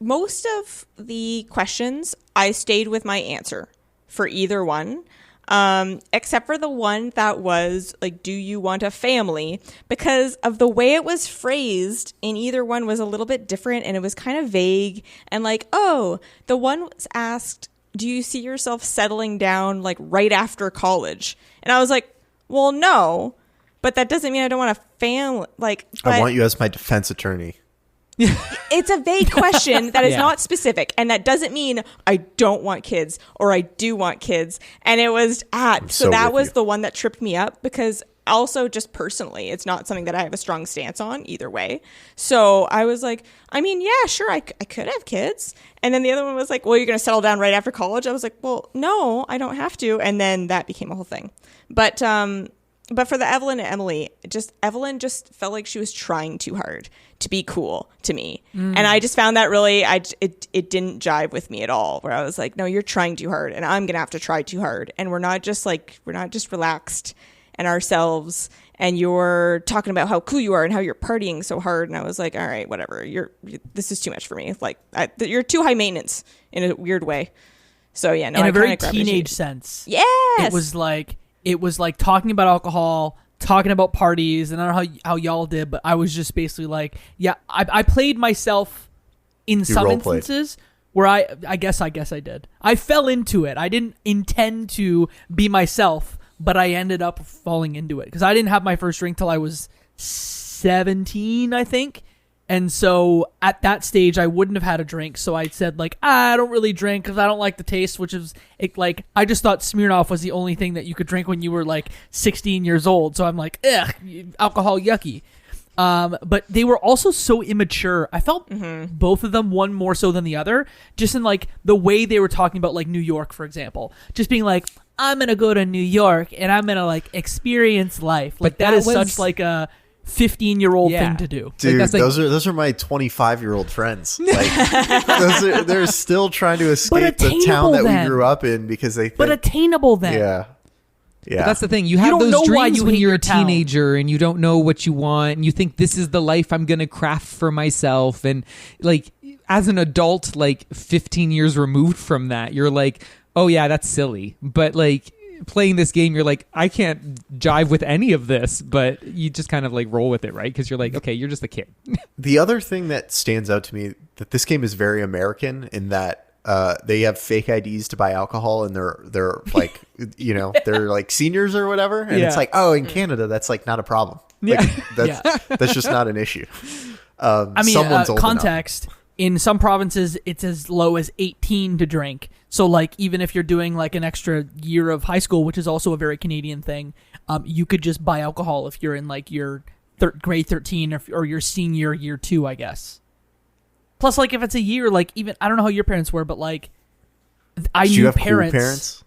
Most of the questions, I stayed with my answer for either one. Except for the one that was like, do you want a family? Because of the way it was phrased in either one was a little bit different, and it was kind of vague. And like, oh, the one was asked, do you see yourself settling down like right after college? And I was like, well, no, but that doesn't mean I don't want a family. Like, I want you as my defense attorney. It's a vague question that is not specific, and that doesn't mean I don't want kids or I do want kids. And it was so that was the one that tripped me up, because also just personally, it's not something that I have a strong stance on either way. So I was like, I mean, yeah, sure, I could have kids. And then the other one was like, well, you're going to settle down right after college. I was like, well, no, I don't have to. And then that became a whole thing. But for the Evelyn and Emily, Evelyn just felt like she was trying too hard to be cool to me. And I just found that really, it didn't jive with me at all, where I was like, no, you're trying too hard and I'm going to have to try too hard. And we're not just relaxed and ourselves, and you're talking about how cool you are and how you're partying so hard. And I was like, all right, whatever. This is too much for me. Like, you're too high maintenance in a weird way. So yeah, no, in a very teenage sense. Yes. It was like talking about alcohol, talking about parties, and I don't know how y'all did, but I was just basically like, yeah, I played myself in some instances where I guess I did. I fell into it. I didn't intend to be myself, but I ended up falling into it because I didn't have my first drink till I was 17, I think. And so at that stage, I wouldn't have had a drink. So I said, like, I don't really drink because I don't like the taste, which is like, I just thought Smirnoff was the only thing that you could drink when you were like 16 years old. So I'm like, ugh, alcohol, yucky. But they were also so immature. I felt both of them, one more so than the other, just in like the way they were talking about like New York, for example, just being like, I'm going to go to New York and I'm going to like experience life. Like that is such like a 15-year-old thing to do. Dude, like, those are my 25-year-old friends. Like, they're still trying to escape the town that we grew up in because they think, but attainable then. Yeah. But that's the thing. You have those dreams when you're a teenager and you don't know what you want and you think this is the life I'm going to craft for myself. And like as an adult, like 15 years removed from that, you're like, oh yeah, that's silly. But like playing this game, you're like, I can't jive with any of this, but you just kind of like roll with it, right? Because you're like, okay, you're just a kid. The other thing that stands out to me that this game is very American in that they have fake IDs to buy alcohol, and they're like, you know, they're like seniors or whatever, and it's like, oh, in Canada that's like not a problem. Like, that's just not an issue. I mean, context. In some provinces, it's as low as 18 to drink. So, like, even if you're doing, like, an extra year of high school, which is also a very Canadian thing, you could just buy alcohol if you're in, like, your grade 13 or your senior year 2, I guess. Plus, like, if it's a year, like, even... I don't know how your parents were, but, like, I knew parents... Cool parents?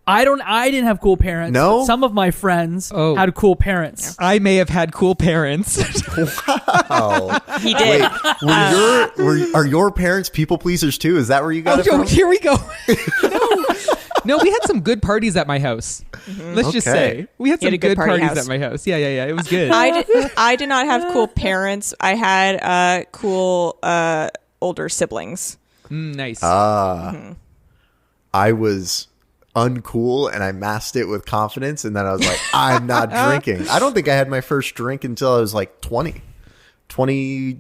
I didn't have cool parents. No? Some of my friends had cool parents. I may have had cool parents. Wow. He did. Wait, are your parents people pleasers too? Is that where you got it from? Here we go. No, we had some good parties at my house. Let's just say. We had some good parties at my house. Yeah. It was good. I did not have cool parents. I had cool older siblings. Nice. I was uncool and I masked it with confidence, and then I was like, I'm not drinking. I don't think I had my first drink until I was like 20,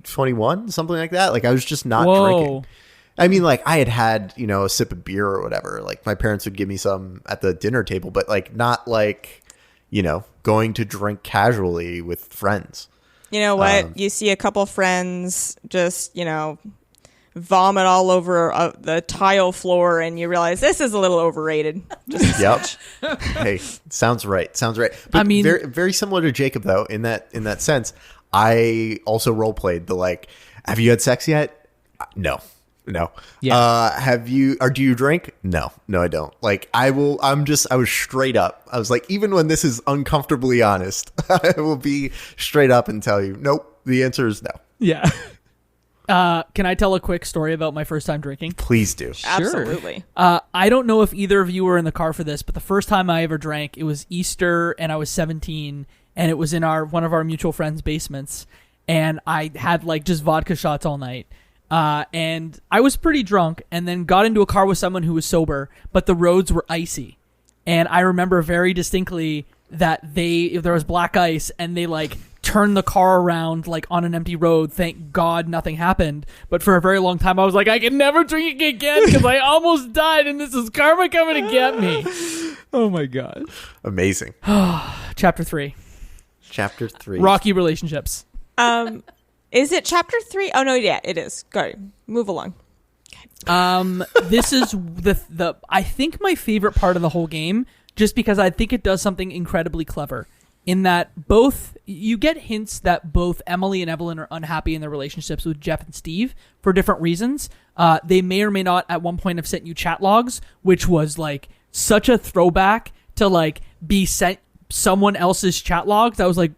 21, something like that. Like I was just not drinking. I mean, like I had, you know, a sip of beer or whatever. Like my parents would give me some at the dinner table, but like not like, you know, going to drink casually with friends. You know what? You see a couple friends just, you know, vomit all over the tile floor, and you realize this is a little overrated. Yep. Hey, sounds right. But I mean, very, very similar to Jacob though. In that sense, I also role played the like. Have you had sex yet? No. Yeah. Do you drink? No, I don't. Like I was straight up. I was like, even when this is uncomfortably honest, I will be straight up and tell you, nope. The answer is no. Yeah. Can I tell a quick story about my first time drinking? Please do. Sure. Absolutely. I don't know if either of you were in the car for this, but the first time I ever drank, it was Easter, and I was 17, and it was in one of our mutual friends' basements. and I had like just vodka shots all night. And I was pretty drunk, and then got into a car with someone who was sober, but the roads were icy. And I remember very distinctly that there was black ice, and they like turned the car around like on an empty road. Thank God nothing happened. But for a very long time, I was like, I can never drink again because I almost died, and this is karma coming to get me. Oh my God. Amazing. Chapter 3. Chapter 3. Rocky relationships. Is it chapter 3? Oh no, yeah, it is. Go move along. This is the I think my favorite part of the whole game, just because I think it does something incredibly clever. In that you get hints that both Emily and Evelyn are unhappy in their relationships with Jeff and Steve for different reasons. They may or may not at one point have sent you chat logs, which was like such a throwback to like be sent someone else's chat logs. I was like,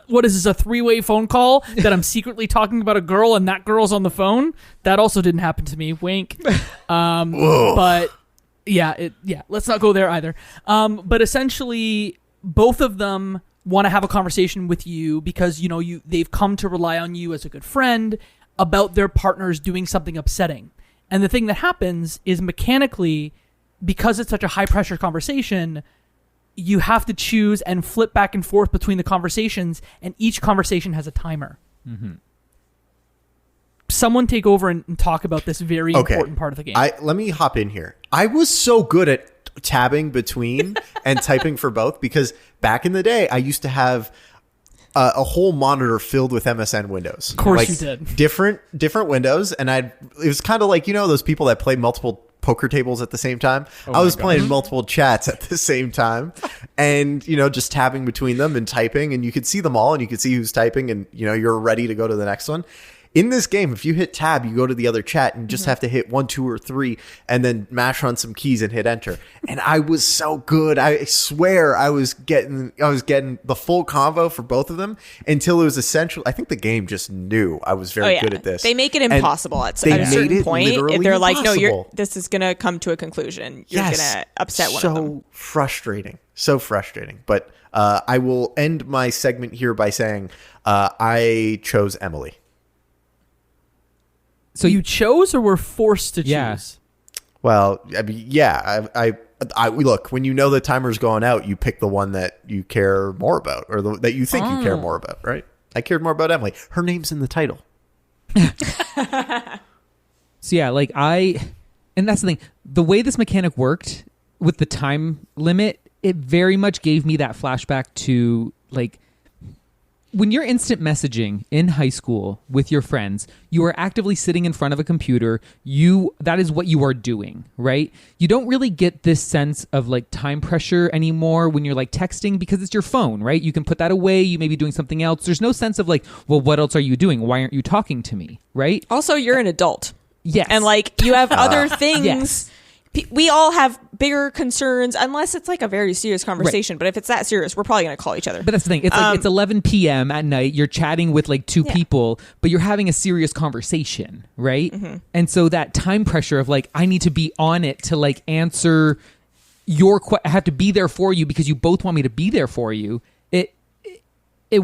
what is this, a 3-way phone call that I'm secretly talking about a girl and that girl's on the phone? That also didn't happen to me. Wink. But yeah, let's not go there either. But essentially, both of them want to have a conversation with you because they've come to rely on you as a good friend about their partners doing something upsetting. And the thing that happens is mechanically, because it's such a high pressure conversation, you have to choose and flip back and forth between the conversations, and each conversation has a timer. Mm-hmm. Someone take over and talk about this very important part of the game. Let me hop in here. I was so good at tabbing between and typing for both because back in the day, I used to have a whole monitor filled with MSN windows. Of course you did. Different windows, and it was kind of like, those people that play multiple poker tables at the same time. I was playing multiple chats at the same time, and just tabbing between them and typing, and you could see them all, and you could see who's typing, and you're ready to go to the next one. In this game, if you hit tab, you go to the other chat and just have to hit 1, 2, or 3 and then mash on some keys and hit enter. And I was so good. I swear I was getting the full combo for both of them until it was essential. I think the game just knew I was very good at this. They make it impossible at a certain point. If they're like, no, this is going to come to a conclusion. You're going to upset one of them. So frustrating. But I will end my segment here by saying I chose Emily. So you chose or were forced to choose? Yeah. Well, I mean, yeah. I look, when the timer's going out, you pick the one that you care more about, or that you think you care more about, right? I cared more about Emily. Her name's in the title. So yeah, and that's the thing. The way this mechanic worked with the time limit, it very much gave me that flashback to when you're instant messaging in high school with your friends, you are actively sitting in front of a computer. That is what you are doing, right? You don't really get this sense of time pressure anymore when you're texting because it's your phone, right? You can put that away. You may be doing something else. There's no sense of well, what else are you doing? Why aren't you talking to me, right? Also, you're an adult. Yes. And you have other things. Yes. We all have bigger concerns unless it's a very serious conversation. Right. But if it's that serious, we're probably going to call each other. But that's the thing. It's it's 11 p.m. at night. You're chatting with two people, but you're having a serious conversation, right? Mm-hmm. And so that time pressure of I need to be on it to answer your I have to be there for you because you both want me to be there for you. It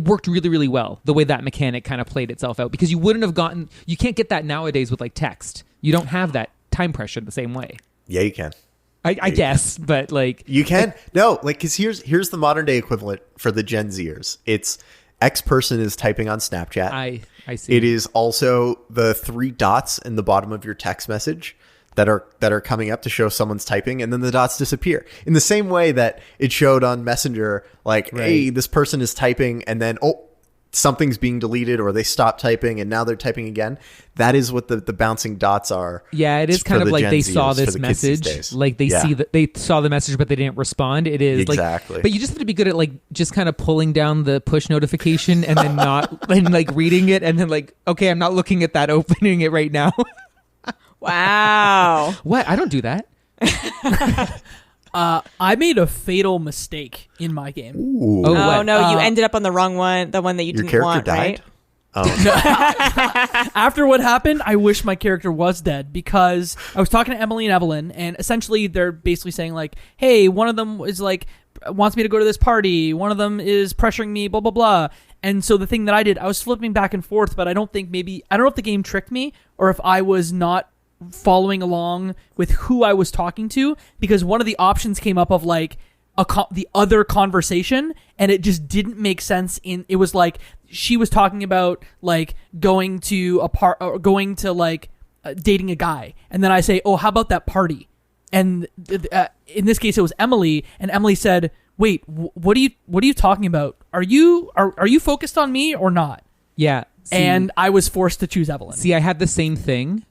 worked really, really well, the way that mechanic kind of played itself out, because you can't get that nowadays with text. You don't have that time pressure the same way. Yeah, you can. I guess, but you can. No, because here's the modern day equivalent for the Gen Zers. It's X person is typing on Snapchat. I see. It is also the 3 dots in the bottom of your text message that are coming up to show someone's typing, and then the dots disappear. In the same way that it showed on Messenger, hey, this person is typing, and then something's being deleted, or they stop typing and now they're typing again. That is what the bouncing dots are. Yeah, it is kind of they saw this message, see that they saw the message but they didn't respond. It is exactly. But you just have to be good at just kind of pulling down the push notification and then not and reading it and then okay, I'm not looking at that, opening it right now. Wow. What? I don't do that. I made a fatal mistake in my game. Ooh. Oh no, you ended up on the wrong one, the one that you didn't want, died? Right? Oh. After what happened, I wish my character was dead, because I was talking to Emily and Evelyn, and essentially they're basically saying hey, one of them is wants me to go to this party, one of them is pressuring me, blah blah blah. And so the thing that I did, I was flipping back and forth, but I don't know if the game tricked me or if I was not following along with who I was talking to, because one of the options came up of like the other conversation, and it just didn't make sense. It was like she was talking about like going to dating a guy, and then I say, oh, how about that party? And in this case, it was Emily, and Emily said, wait, what are you talking about? Are you focused on me or not? Yeah. See, and I was forced to choose Evelyn. See, I had the same thing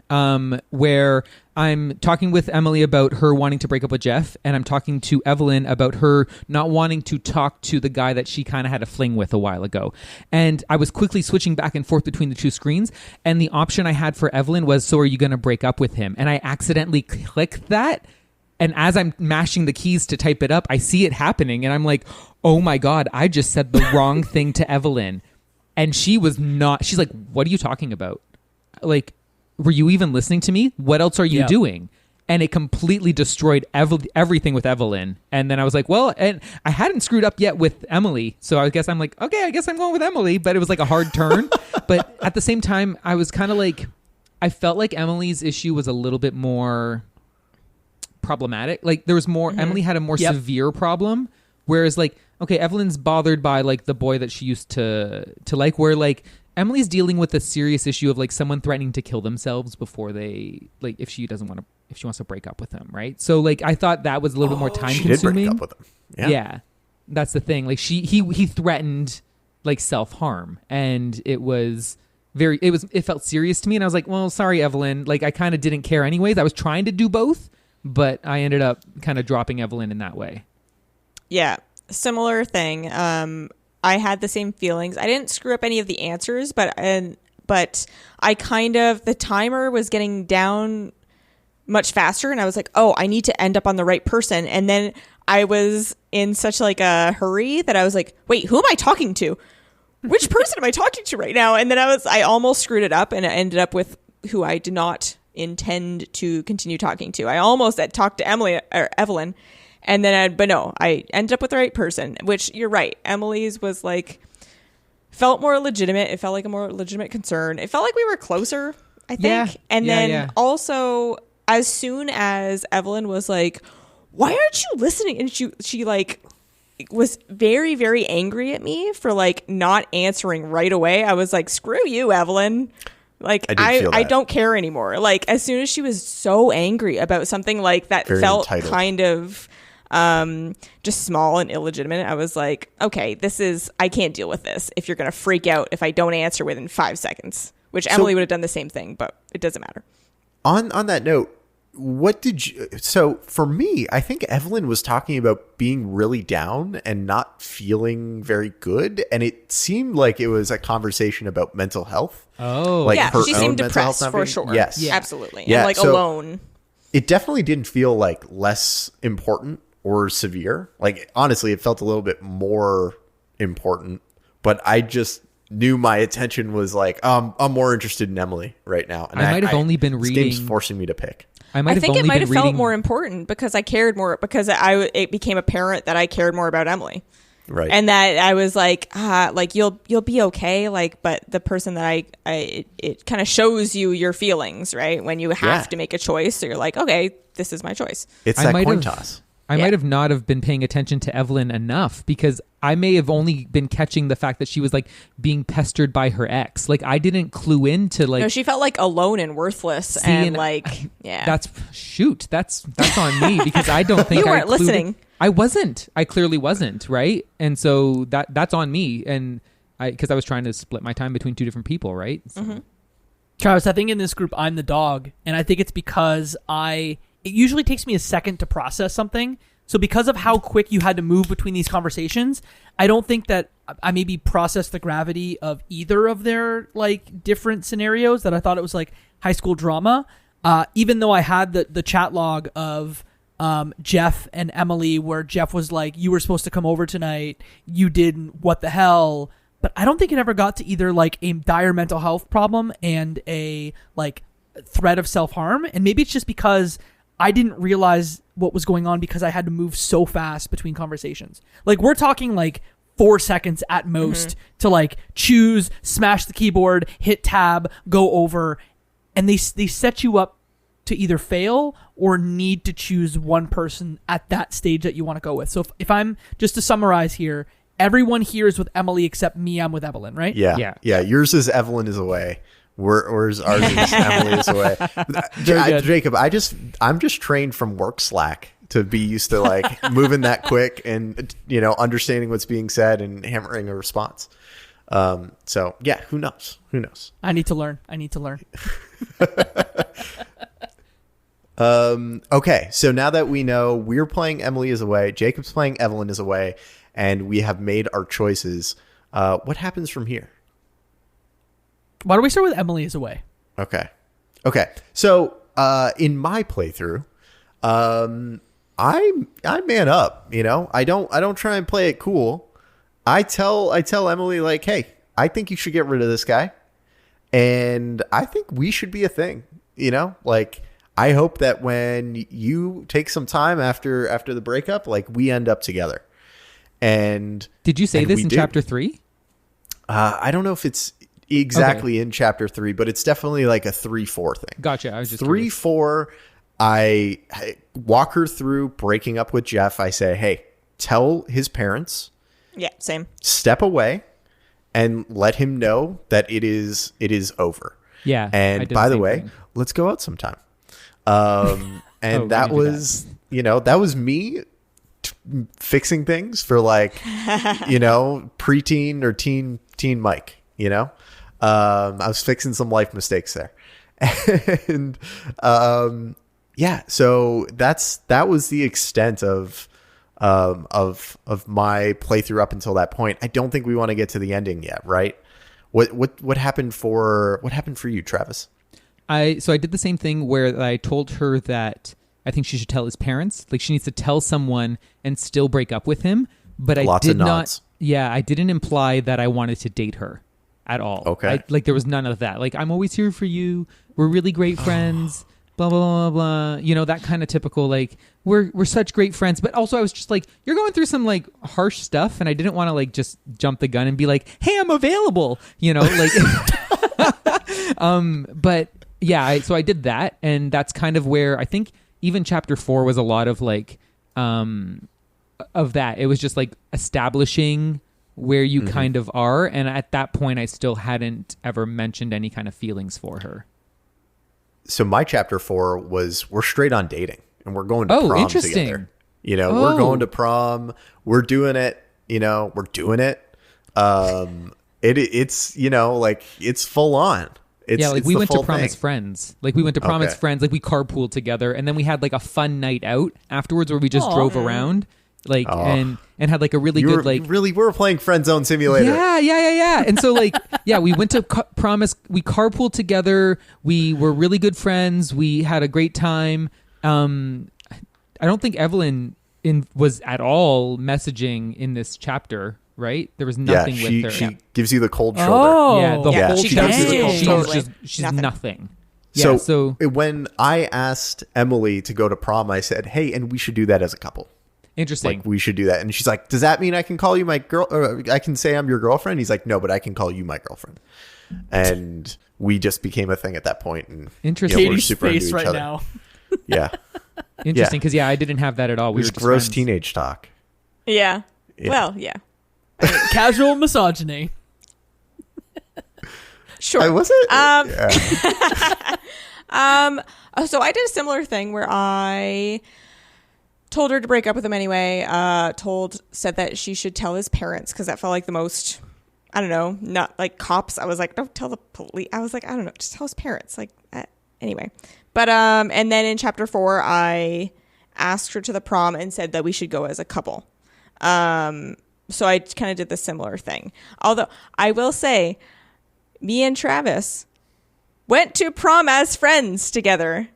where I'm talking with Emily about her wanting to break up with Jeff, and I'm talking to Evelyn about her not wanting to talk to the guy that she kind of had a fling with a while ago. And I was quickly switching back and forth between the two screens, and the option I had for Evelyn was, so are you going to break up with him? And I accidentally clicked that, and as I'm mashing the keys to type it up, I see it happening, and I'm like, oh my God, I just said the wrong thing to Evelyn. And she's like, what are you talking about? Like, were you even listening to me? What else are you doing? And it completely destroyed everything with Evelyn. And then I was like, well, and I hadn't screwed up yet with Emily. So I guess I'm like, okay, I guess I'm going with Emily. But it was like a hard turn. But at the same time, I was kind of like, I felt like Emily's issue was a little bit more problematic. Like there was more, Emily had a more severe problem. Whereas like, okay, Evelyn's bothered by like the boy that she used to like, where like Emily's dealing with a serious issue of like someone threatening to kill themselves before they like if she wants to break up with him, right? So like I thought that was a little bit more time consuming. She did break up with him. Yeah. That's the thing. Like he threatened like self-harm, and it felt serious to me, and I was like, well, sorry, Evelyn. Like I kind of didn't care anyways. I was trying to do both, but I ended up kind of dropping Evelyn in that way. Yeah. Similar thing. I had the same feelings. I didn't screw up any of the answers, but I kind of, the timer was getting down much faster, and I was like, oh, I need to end up on the right person. And then I was in such like a hurry that I was like, wait, who am I talking to? Which person am I talking to right now? And then I almost screwed it up, and I ended up with who I did not intend to continue talking to. I almost had talked to Evelyn. And then, but no, I ended up with the right person, which you're right. Emily's was like, felt more legitimate. It felt like a more legitimate concern. It felt like we were closer, I think. Yeah. And then also, as soon as Evelyn was like, why aren't you listening? And she like was very, very angry at me for like not answering right away. I was like, screw you, Evelyn. Like I don't care anymore. Like as soon as she was so angry about something like that, very felt entitled. Kind of just small and illegitimate, I was like, okay, I can't deal with this if you're going to freak out if I don't answer within 5 seconds, which Emily would have done the same thing, but it doesn't matter. On that note, so for me, I think Evelyn was talking about being really down and not feeling very good. And it seemed like it was a conversation about mental health. Oh, like yeah, she seemed depressed for sure. Yes. Yeah. Absolutely. Yeah, and like alone. It definitely didn't feel like less important or severe. Like honestly, it felt a little bit more important, but I just knew my attention was like, I'm more interested in Emily right now. And I might have only been reading. This game's forcing me to pick. I think it might have felt more important because I cared more, because it became apparent that I cared more about Emily. Right. And that I was like, you'll be okay. Like, but the person that it kind of shows you your feelings, right? When you have to make a choice. So you're like, okay, this is my choice. It's that coin toss. I might have not have been paying attention to Evelyn enough, because I may have only been catching the fact that she was like being pestered by her ex. Like I didn't clue into like. No, she felt like alone and worthless, and like That's on me, because I don't think you weren't listening. I wasn't. I clearly wasn't, right? And so that's on me, and because I was trying to split my time between two different people, right? So. Mm-hmm. Travis, I think in this group I'm the dog, and I think it's because it usually takes me a second to process something. So because of how quick you had to move between these conversations, I don't think that I maybe processed the gravity of either of their like different scenarios, that I thought it was like high school drama. Even though I had the chat log of Jeff and Emily, where Jeff was like, you were supposed to come over tonight, you didn't, what the hell? But I don't think it ever got to either like a dire mental health problem and a like threat of self-harm. And maybe it's just because I didn't realize what was going on because I had to move so fast between conversations. Like we're talking like 4 seconds at most to like choose, smash the keyboard, hit tab, go over, and they set you up to either fail or need to choose one person at that stage that you want to go with. So if I'm just to summarize here, everyone here is with Emily except me. I'm with Evelyn, right? Yeah. Yours is Evelyn is away. Ours is Emily is away. Jacob, I'm just trained from work Slack to be used to like moving that quick and understanding what's being said and hammering a response. So yeah, who knows? I need to learn. Okay, so now that we know we're playing Emily is away, Jacob's playing Evelyn is away, and we have made our choices, what happens from here? Why don't we start with Emily is away? Okay. So in my playthrough, I man up. I don't try and play it cool. I tell Emily like, hey, I think you should get rid of this guy, and I think we should be a thing. Like I hope that when you take some time after the breakup, like we end up together. And did you say this in chapter 3? I don't know if it's exactly in chapter 3, but it's definitely like a 3-4 thing. Gotcha. I was just 3-4. I walk her through breaking up with Jeff. I say, hey, tell his parents. Yeah, same. Step away and let him know that it is over. Yeah. And by the way, let's go out sometime. And that was, that was me fixing things for like, preteen or teen Mike, I was fixing some life mistakes there. And, so that was the extent of my playthrough up until that point. I don't think we want to get to the ending yet, right? What happened for you, Travis? So I did the same thing where I told her that I think she should tell his parents. Like she needs to tell someone and still break up with him. But I did not. Yeah, I didn't imply that I wanted to date her at all. Okay. There was none of that. Like I'm always here for you. We're really great friends. Blah blah blah blah. That kind of typical like we're such great friends. But also I was just like, you're going through some like harsh stuff, and I didn't want to like just jump the gun and be like, hey, I'm available. Like. But. Yeah, so I did that, and that's kind of where I think even chapter 4 was a lot of like of that. It was just like establishing where you kind of are, and at that point I still hadn't ever mentioned any kind of feelings for her. So my chapter 4 was we're straight on dating, and we're going to prom together. We're going to prom. We're doing it. We're doing it. It's like it's full on. We went to prom as friends. Like we went to prom as friends. Like we carpooled together, and then we had like a fun night out afterwards where we just drove around, like and had like a really good like. Really, we're playing Friend Zone Simulator. Yeah. And so like we went to prom as we carpooled together. We were really good friends. We had a great time. I don't think Evelyn was at all messaging in this chapter. Right? There was nothing with her. She gives you the cold shoulder. Oh, the whole she gives you the cold shoulder. She's nothing. So when I asked Emily to go to prom, I said, "Hey, and we should do that as a couple." Interesting. Like we should do that. And she's like, "Does that mean I can call you my girl? Or I can say I'm your girlfriend?" He's like, "No, but I can call you my girlfriend." And we just became a thing at that point. And interesting. We're super face into each right other. now. Yeah. Interesting, because I didn't have that at all. We were just gross teenage talk. Yeah. Well, yeah. Casual misogyny. Sure. I wasn't. So I did a similar thing where I told her to break up with him anyway. Said that she should tell his parents because that felt like the most. I don't know, not like cops. I was like, don't tell the police. I was like, I don't know, just tell his parents. Like anyway. But and then in chapter 4, I asked her to the prom and said that we should go as a couple. So I kind of did the similar thing. Although I will say, me and Travis went to prom as friends together.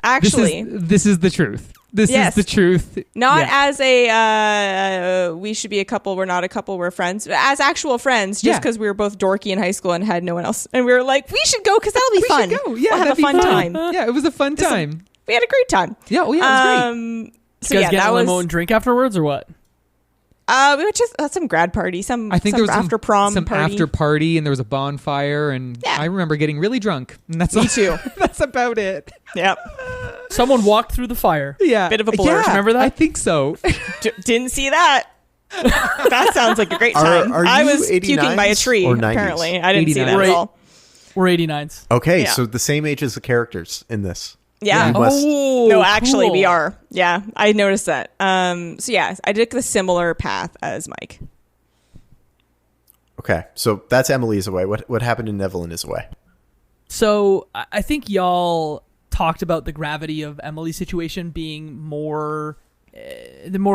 Actually, this is the truth. This is the truth. Not as a we should be a couple. We're not a couple. We're friends. As actual friends, just because we were both dorky in high school and had no one else. And we were like, we should go because that'll be fun. Should go. Yeah, we'll have a fun time. Yeah, it was a fun time. We had a great time. Yeah, it was great. So You guys get that a was limo and drink afterwards or what? We went to some grad party. I think there was after prom some party. after party, and there was a bonfire, and I remember getting really drunk. And that's Me too. That's about it. Yep. Someone walked through the fire. Yeah, Bit of a blur. Yeah, Remember that? I think so. Didn't see that. That sounds like a great time. Are I you was puking by a 89s tree. or 90s? Apparently, I didn't see that 89s. at all. We're 89s. Okay, Yeah. so the same age as the characters in this. Yeah. You must- Oh, No, actually, cool. we are. Yeah, I noticed that. So yeah, I took the similar path as Mike. Okay, so that's Emily is away. What happened in Evelyn is away? So I think y'all talked about the gravity of Emily's situation being more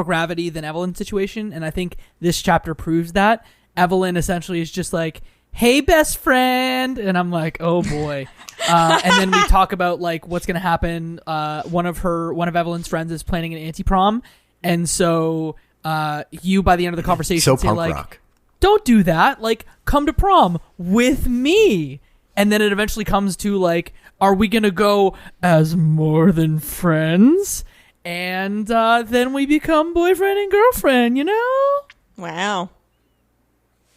gravity than Evelyn's situation, and I think this chapter proves that. Evelyn essentially is just like, "Hey, best friend," and I'm like, "Oh boy." And then we talk about like what's gonna happen. One of Evelyn's friends is planning an anti-prom, and so you by the end of the conversation So say punk like, rock. "Don't do that. Like, come to prom with me." And then it eventually comes to like, are we gonna go as more than friends? And then we become boyfriend and girlfriend, you know? Wow.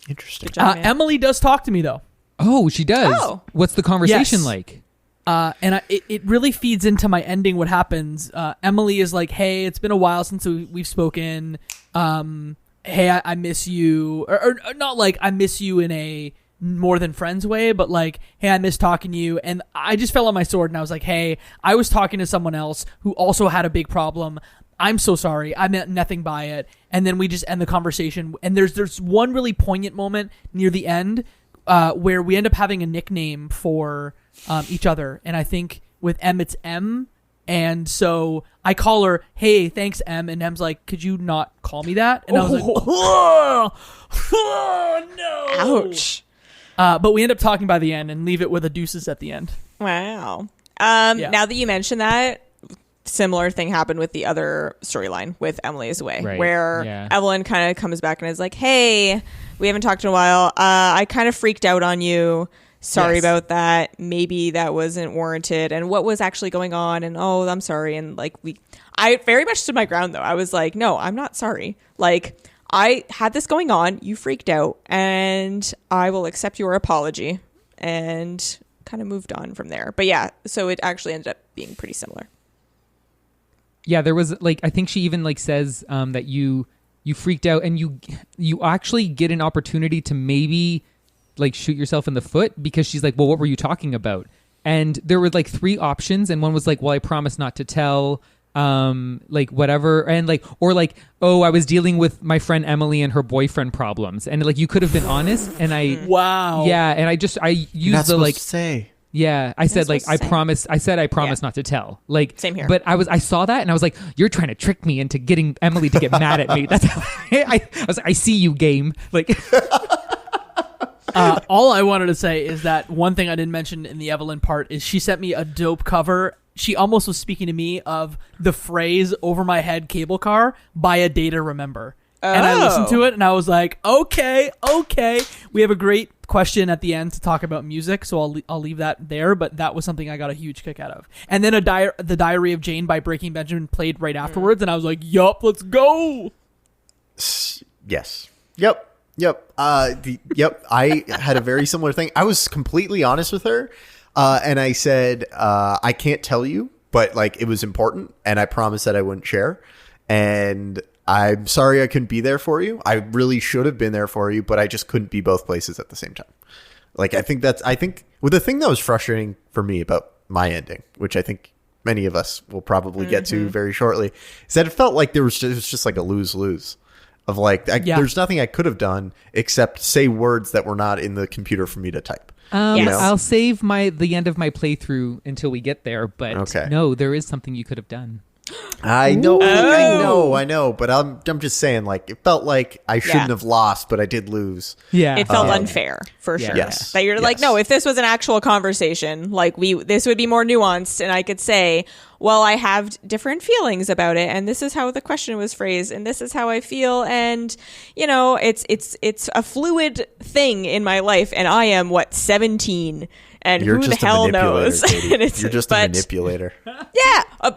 Interesting. Good job, man. Emily does talk to me though. Oh, she does. Oh. What's the conversation Yes. like? And it really feeds into my ending. What happens? Emily is like, "Hey, it's been a while since we've spoken. Hey, I miss you," or not like I miss you in a more than friends way, but like, "Hey, I miss talking to you." And I just fell on my sword and I was like, "Hey, I was talking to someone else who also had a big problem. I'm so sorry. I meant nothing by it." And then we just end the conversation. And there's one really poignant moment near the end where we end up having a nickname for each other. And I think with M, it's M. And so I call her, "Hey, thanks, M." And M's like, "Could you not call me that?" And I was like, "Oh, no. Ouch. But we end up talking by the end and leave it with a deuces at the end. Wow. Yeah. Now that you mention that, similar thing happened with the other storyline with Emily is Away, Right, where yeah. Evelyn kind of comes back and is like, "Hey, we haven't talked in a while. I kind of freaked out on you. Sorry Yes. about that. Maybe that wasn't warranted. And what was actually going on? And oh, I'm sorry." And like I very much stood my ground though. I was like, "No, I'm not sorry. Like I had this going on. You freaked out, and I will accept your apology." And kind of moved on from there. But yeah, so it actually ended up being pretty similar. Yeah, there was like, I think she even like says that you freaked out, and you actually get an opportunity to maybe like shoot yourself in the foot, because she's like, "Well, what were you talking about?" And there were like three options, and one was like, "Well, I promise not to tell," like whatever, and like, or like, "Oh, I was dealing with my friend Emily and her boyfriend problems," and like you could have been honest, and I Wow. yeah, and I You're not used the supposed like to say. yeah, I said like supposed to say. I said I promise Yeah. not to tell. Like Same here. But I saw that and I was like, "You're trying to trick me into getting Emily to get mad at me." That's how I was like, "I see you, game." Like All I wanted to say is that one thing I didn't mention in the Evelyn part is she sent me a dope cover. She almost was speaking to me of the phrase "over my head cable car" by A Day to Remember. And I listened to it and I was like, okay. We have a great question at the end to talk about music, so I'll leave that there, but that was something I got a huge kick out of. And then The Diary of Jane by Breaking Benjamin played right afterwards, and I was like, yup, let's go. Yes. Yep. I had a very similar thing. I was completely honest with her, and I said, "I can't tell you, but like it was important, and I promised that I wouldn't share. And I'm sorry I couldn't be there for you. I really should have been there for you, but I just couldn't be both places at the same time." Like I think the thing that was frustrating for me about my ending, which I think many of us will probably get to very shortly, is that it felt like it was just like a lose-lose. Of like, there's nothing I could have done except say words that were not in the computer for me to type. Yes. I'll save the end of my playthrough until we get there, but Okay. no, there is something you could have done. I know, I know, but I'm just saying, like, it felt like I shouldn't have lost, but I did lose. Yeah. It felt unfair for yeah. sure. Yes. That you're like, Yes. no, if this was an actual conversation, like this would be more nuanced, and I could say, well, I have different feelings about it, and this is how the question was phrased, and this is how I feel, and you know, it's a fluid thing in my life, and I am 17, And You're who the just a hell manipulator, knows? Katie. And it's- You're just a but- manipulator.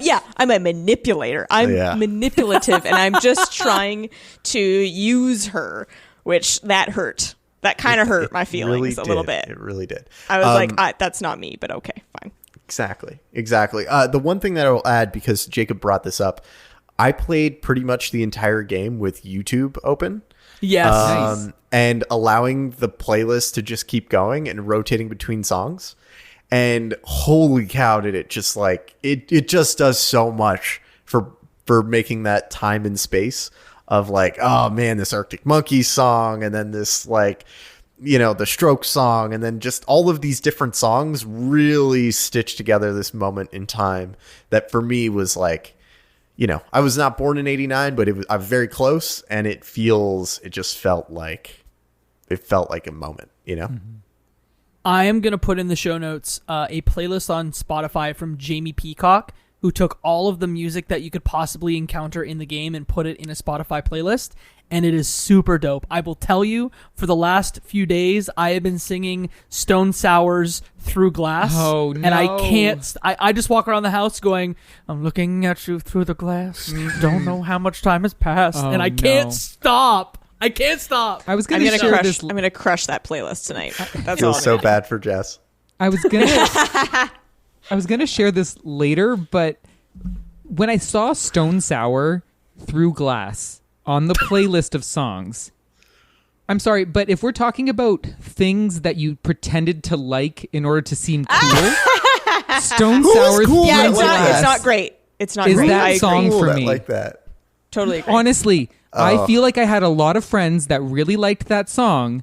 Yeah, I'm a manipulator. I'm Yeah. manipulative, and I'm just trying to use her, which that hurt. That kind of hurt my feelings Really a little did. bit. It really did. I was like, that's not me, but okay, fine. Exactly. The one thing that I will add, because Jacob brought this up, I played pretty much the entire game with YouTube open. Yes. Nice. And allowing the playlist to just keep going and rotating between songs. And holy cow, did it just like it just does so much for making that time and space of like, oh man, this Arctic Monkeys song, and then this like, you know, the Strokes song, and then just all of these different songs really stitched together this moment in time that for me was like, you know, I was not born in '89, but I was very close, and it just felt like a moment, you know? Mm-hmm. I am going to put in the show notes a playlist on Spotify from Jamie Peacock, who took all of the music that you could possibly encounter in the game and put it in a Spotify playlist, and it is super dope. I will tell you, for the last few days, I have been singing Stone Sour's Through Glass. Oh, no. And I can't... I just walk around the house going, I'm looking at you through the glass, don't know how much time has passed, Oh, and I no. can't stop. I can't stop. I was I'm going to share crush. this. I'm gonna crush that playlist tonight. That's all. Feels so bad for Jess. I was gonna share this later, but when I saw Stone Sour Through Glass on the playlist of songs, I'm sorry, but if we're talking about things that you pretended to like in order to seem cool, Stone Sour cool Through Yeah, that Glass it's not great. It's not Is great. that I song agree. for That me. like that. Totally agree. Honestly, I feel like I had a lot of friends that really liked that song.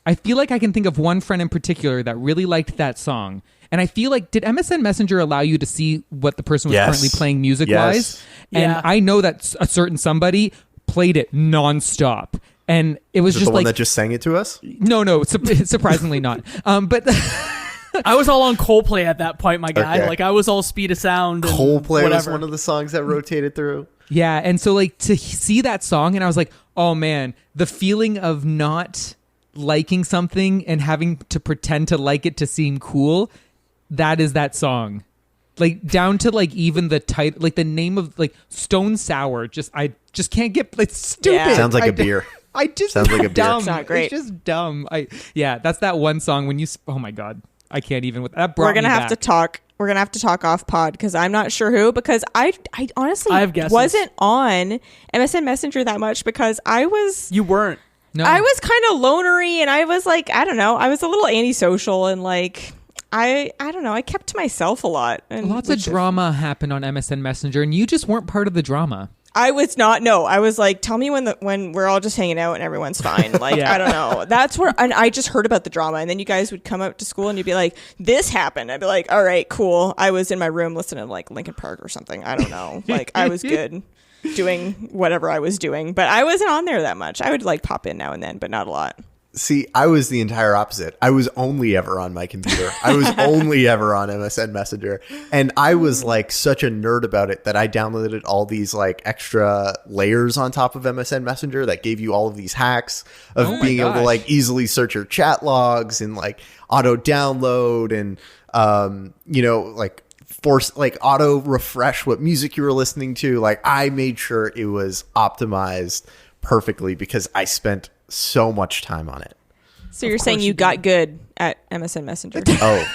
I feel like I can think of one friend in particular that really liked that song. And I feel like, did MSN Messenger allow you to see what the person was Yes. currently playing music-wise? Yes. And Yeah. I know that a certain somebody played it nonstop. And it was Is it just the one like, that just sang it to us? no, surprisingly not. But I was all on Coldplay at that point, my guy. Okay. Like, I was all speed of sound. And Coldplay was whatever. one of the songs that rotated through. yeah, and so like to see that song, and I was like, oh man, the feeling of not liking something and having to pretend to like it to seem cool, that is that song. Like down to like even the title, like the name of like Stone Sour. I just can't get. It's stupid. Yeah. Sounds like I a beer. I just Sounds like a beer. dumb. It's not great. It's just dumb. That's that one song when you. Oh my god, I can't even with that. Brought We're gonna me have to back. talk. We're gonna have to talk off pod because I'm not sure who. Because I honestly I have guesses. wasn't on MSN Messenger that much because I was You weren't. No. I was kind of lonery and I was like, I don't know, I was a little antisocial and like I don't know, I kept to myself a lot. And Lots of drama happened on MSN Messenger, and you just weren't part of the drama. I was not. No, I was like, tell me when we're all just hanging out and everyone's fine. Like, Yeah. I don't know. That's where, and I just heard about the drama, and then you guys would come out to school and you'd be like, this happened. I'd be like, all right, cool. I was in my room listening to like Linkin Park or something. I don't know. Like, I was good doing whatever I was doing, but I wasn't on there that much. I would like pop in now and then, but not a lot. See, I was the entire opposite. I was only ever on my computer. I was only ever on MSN Messenger. And I was like such a nerd about it that I downloaded all these like extra layers on top of MSN Messenger that gave you all of these hacks of Oh my being able to gosh. like easily search your chat logs and like auto download and, you know, like force like auto refresh what music you were listening to. Like I made sure it was optimized perfectly because I spent so much time on it. So you're saying you got good at MSN Messenger? That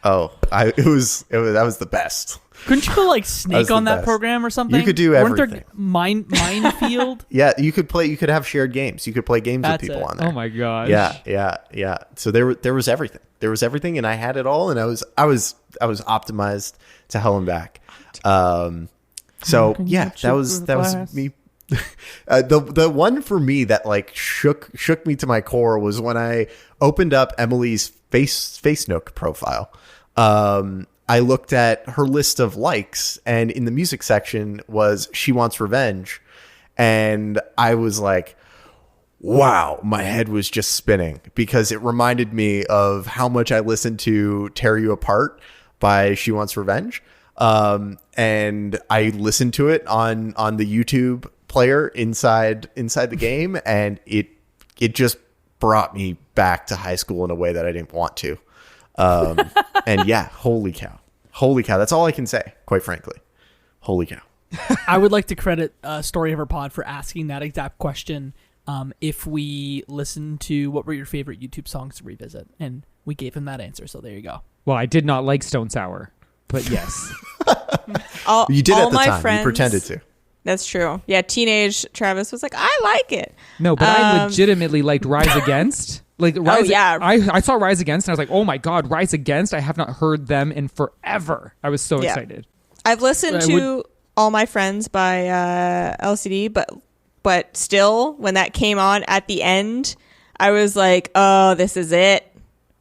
was the best. Couldn't you put like That was Snake the on that best. program or something? You could do Weren't everything. there minefield? Yeah, you could have shared games. You could play games That's with people it. on there. Oh my gosh. Yeah. So there was everything. There was everything, and I had it all, and I was optimized to hell and back. So yeah, that was me. The one for me that like shook me to my core was when I opened up Emily's Facenook profile. I looked at her list of likes, and in the music section was "She Wants Revenge," and I was like, wow, my head was just spinning because it reminded me of how much I listened to "Tear You Apart" by She Wants Revenge. And I listened to it on the YouTube player inside the game, and it just brought me back to high school in a way that I didn't want to. And yeah, holy cow. That's all I can say, quite frankly. Holy cow. I would like to credit Story of Her Pod for asking that exact question. If we listened to what were your favorite YouTube songs to revisit, and we gave him that answer. So there you go. Well, I did not like Stone Sour, but yes. You did all at the my time. Friends, you pretended to. That's true. Yeah, teenage Travis was like, I like it. No, but I legitimately liked Rise Against. Like, Rise, yeah. I saw Rise Against and I was like, oh my God, Rise Against. I have not heard them in forever. I was so excited. I've listened to All My Friends by LCD, but still, when that came on at the end, I was like, oh, this is it.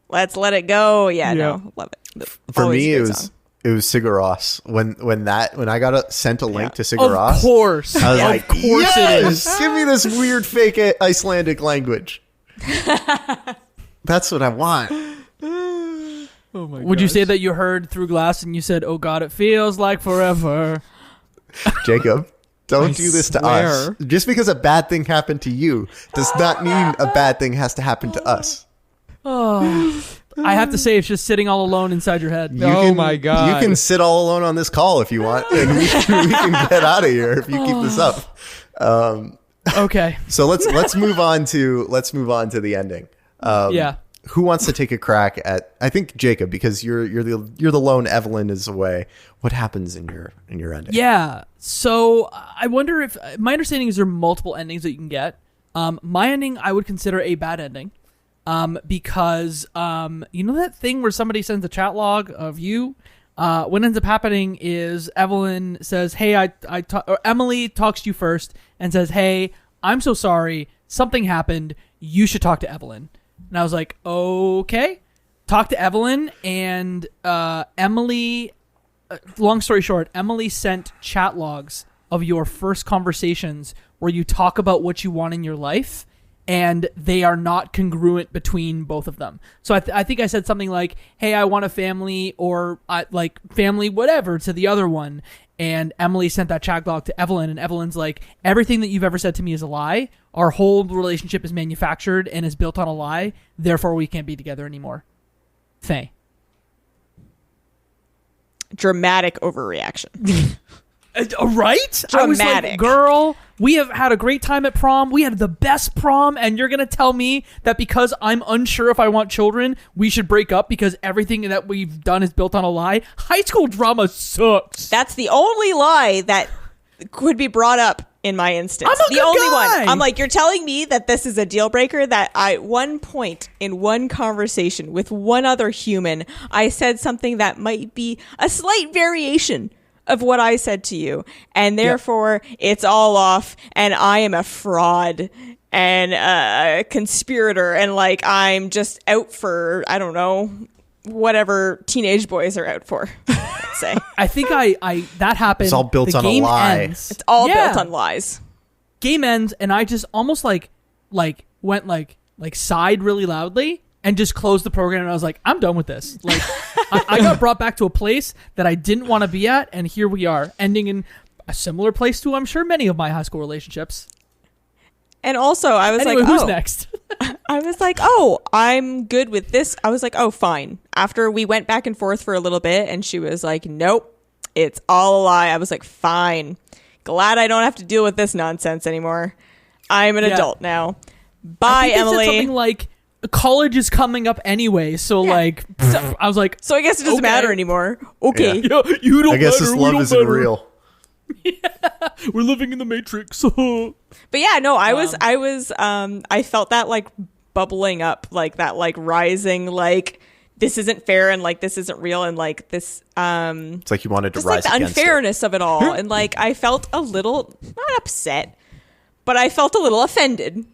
Let's let it go. Yeah. No, love it. For Always me, a it great was song. it was Sigur Rós. When I got sent a link to Sigur Rós. Of course. I was like, of course it is. yes, give me this weird fake Icelandic language. That's what I want. Oh my Would you say that you heard Through Glass and you said, oh God, it feels like forever? Jacob, don't do this to us. swear. Just because a bad thing happened to you does not mean a bad thing has to happen to us. Oh, I have to say, it's just sitting all alone inside your head. Oh my God. You can sit all alone on this call if you want, and we can get out of here if you keep this up. Okay. So let's move on to the ending. Yeah. Who wants to take a crack at? I think Jacob, because you're the lone Evelyn is away. What happens in your ending? Yeah. So I wonder if my understanding is there are multiple endings that you can get. My ending I would consider a bad ending, because you know that thing where somebody sends a chat log of you. What ends up happening is Evelyn says, "Hey, or Emily talks to you first and says, "Hey, I'm so sorry. Something happened. You should talk to Evelyn." And I was like, "Okay." Talk to Evelyn, and Emily. Long story short, Emily sent chat logs of your first conversations where you talk about what you want in your life, and they are not congruent between both of them. So I think I said something like, "Hey, I want a family," or like family whatever to the other one. And Emily sent that chat log to Evelyn, and Evelyn's like, "Everything that you've ever said to me is a lie. Our whole relationship is manufactured and is built on a lie. Therefore, we can't be together anymore." Faye. Dramatic overreaction. Right? I was like, Dramatic. girl, we have had a great time at prom. We had the best prom, and you're going to tell me that because I'm unsure if I want children, we should break up because everything that we've done is built on a lie? High school drama sucks. That's the only lie that could be brought up in my instance. I'm a The good only guy. one. I'm like, you're telling me that this is a deal breaker, that at one point in one conversation with one other human, I said something that might be a slight variation of what I said to you, and therefore it's all off, and I am a fraud and a conspirator, and like I'm just out for, I don't know, whatever teenage boys are out for. Let's say I think I that happened. It's all built The on a game lie. ends. it's all Yeah. built on lies. Game ends, and I just almost like went like sighed really loudly and just closed the program, and I was like, I'm done with this. Like I got brought back to a place that I didn't want to be at, and here we are, ending in a similar place to, I'm sure, many of my high school relationships. And also, I was Anyway, like, who's oh. next? I was like, oh, I'm good with this. I was like, oh, fine. After we went back and forth for a little bit, and she was like, nope, it's all a lie. I was like, fine. Glad I don't have to deal with this nonsense anymore. I'm an adult now. Bye, I think they Emily. said something like, college is coming up anyway, so like, I was like, So I guess it doesn't Okay. matter anymore. Okay. Yeah. you don't I guess matter, this we love don't isn't matter. real. We're living in the Matrix. But yeah, no, I felt that like bubbling up, like that, like rising, like this isn't fair, and like this isn't real, and like this, It's like you wanted to just like rise the against it. unfairness of it all. And like I felt a little, not upset, but I felt a little offended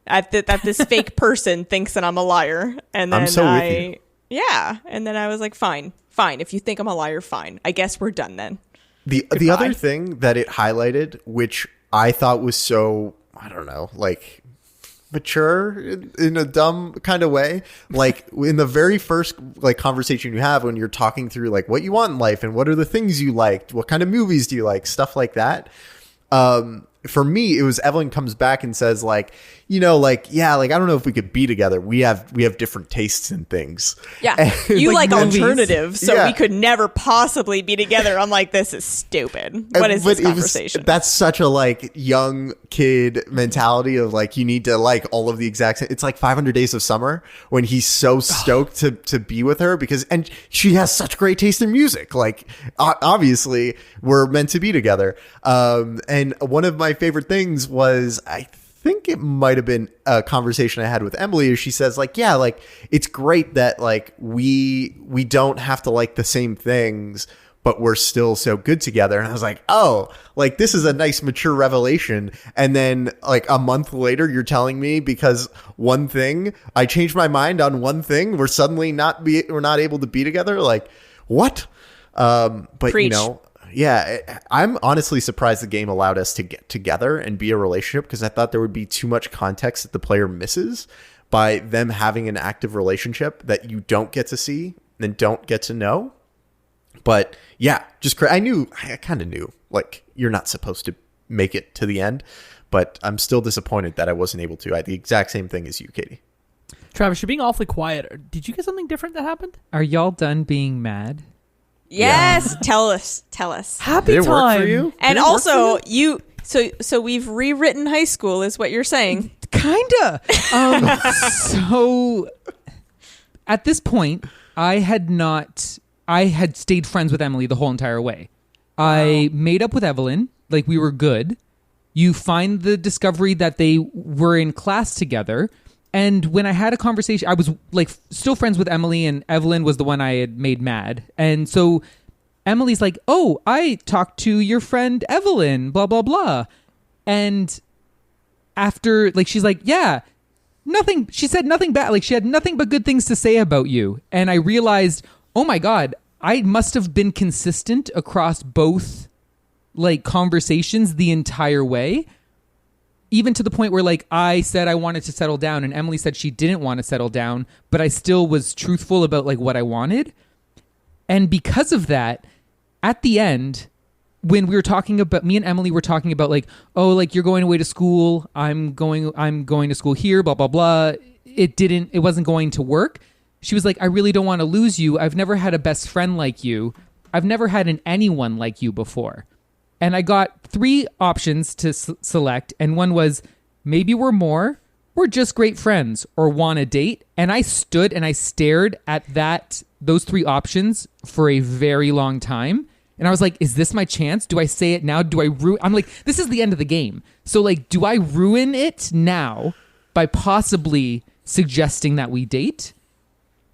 at that this fake person thinks that I'm a liar. And then I'm so with you. Yeah. And then I was like, fine. If you think I'm a liar, fine. I guess we're done then. The other thing that it highlighted, which I thought was so, I don't know, like mature in a dumb kind of way, like in the very first like conversation you have when you're talking through like what you want in life and what are the things you liked, what kind of movies do you like, stuff like that. for me, it was Evelyn comes back and says like, yeah, like I don't know if we could be together. We have different tastes in things. Yeah, and, you like movies. alternative, so Yeah. we could never possibly be together. I'm like, this is stupid. What is this conversation? That's such a like young kid mentality of like you need to like all of the exact same. It's like 500 Days of Summer when he's so stoked to be with her and she has such great taste in music. Like obviously we're meant to be together. And one of my favorite things was I think it might have been a conversation I had with Emily. She says like, yeah, like it's great that like we don't have to like the same things, but we're still so good together. And I was like, oh, like this is a nice mature revelation. And then like a month later, you're telling me because one thing, I changed my mind on one thing, we're suddenly we're not able to be together. Like what? But Preach. Yeah, I'm honestly surprised the game allowed us to get together and be a relationship because I thought there would be too much context that the player misses by them having an active relationship that you don't get to see and don't get to know. But yeah, I kind of knew like you're not supposed to make it to the end, but I'm still disappointed that I wasn't able to. I had the exact same thing as you, Katie. Travis, you're being awfully quiet. Did you get something different that happened? Are y'all done being mad? Yes, tell us. Happy Did it time. work for you? And Did it work also, for you? so we've rewritten high school, is what you're saying. Kinda. So at this point, I had stayed friends with Emily the whole entire way. I made up with Evelyn, like we were good. You find the discovery that they were in class together. And when I had a conversation, I was like still friends with Emily, and Evelyn was the one I had made mad. And so Emily's like, oh, I talked to your friend Evelyn, blah, blah, blah. And after, like, she's like, yeah, nothing. She said nothing bad. Like, she had nothing but good things to say about you. And I realized, oh my God, I must have been consistent across both like conversations the entire way. Even to the point where like I said I wanted to settle down and Emily said she didn't want to settle down, but I still was truthful about like what I wanted. And because of that, at the end, when we were talking about, me and Emily were talking about like, oh, like you're going away to school. I'm going to school here, blah, blah, blah. It wasn't going to work. She was like, I really don't want to lose you. I've never had a best friend like you. I've never had an anyone like you before. And I got 3 options to select. And one was maybe we're just great friends, or want a date. And I stood and I stared at those 3 options for a very long time. And I was like, is this my chance? Do I say it now? Do I I'm like, this is the end of the game. So like, do I ruin it now by possibly suggesting that we date?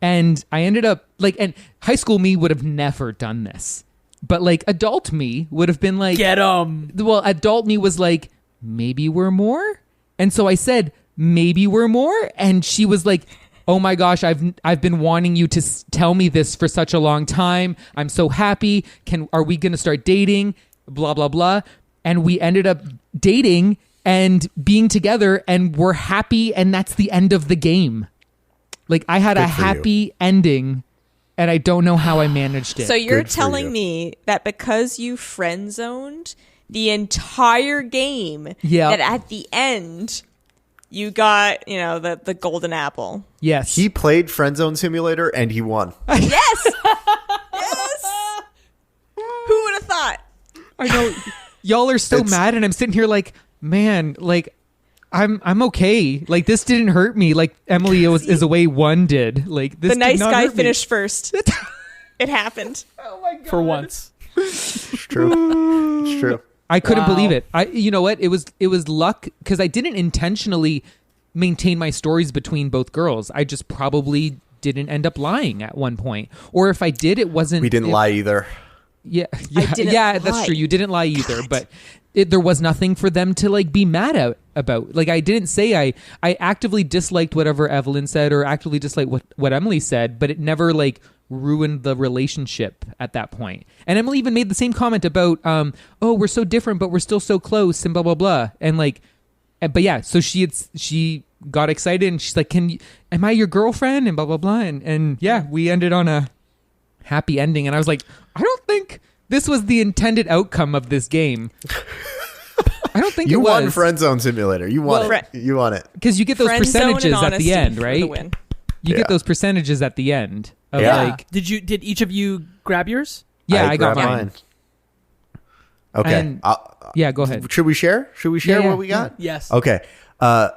And I ended up like, and high school me would have never done this. But like adult me would have been like, Get 'em. Well, adult me was like, maybe we're more. And so I said, maybe we're more. And she was like, oh my gosh, I've been wanting you to tell me this for such a long time. I'm so happy. Are we going to start dating? Blah, blah, blah. And we ended up dating and being together, and we're happy. And that's the end of the game. Like I had a happy ending. And I don't know how I managed it. So you're Good for telling you. me that because you friend zoned the entire game, Yeah. that at the end you got, the golden apple. Yes. He played Friend Zone Simulator and he won. Yes. Yes. Who would have thought? I know. Y'all are so mad, and I'm sitting here like, man, like I'm okay. Like this didn't hurt me. Like Emily is away one did. Like this. The nice did not guy hurt me. finished first. It happened. Oh my god. For once. It's true. It's true. I couldn't Wow. believe it. You know what? It was luck because I didn't intentionally maintain my stories between both girls. I just probably didn't end up lying at one point, or if I did, it wasn't. We didn't lie either. Yeah, didn't yeah, that's lie. true. You didn't lie either, but there was nothing for them to like be mad about. Like I didn't say I actively disliked whatever Evelyn said or actively disliked what Emily said, but it never like ruined the relationship at that point. And Emily even made the same comment about, oh, we're so different, but we're still so close, and blah blah blah. And like, but yeah, so she got excited and she's like, am I your girlfriend? And blah blah blah. And yeah, we ended on a happy ending. And I was like, I don't think this was the intended outcome of this game. I don't think you it was. won Friend Zone Simulator. You won it. You won it. Because you get those Friend zone percentages and at the honesty end, for right? the win. You get those percentages at the end. Of like, Did each of you grab yours? yeah, I got grabbed mine. Okay. And- yeah, go ahead. Should we share? Yeah, what we got? Yes. Okay.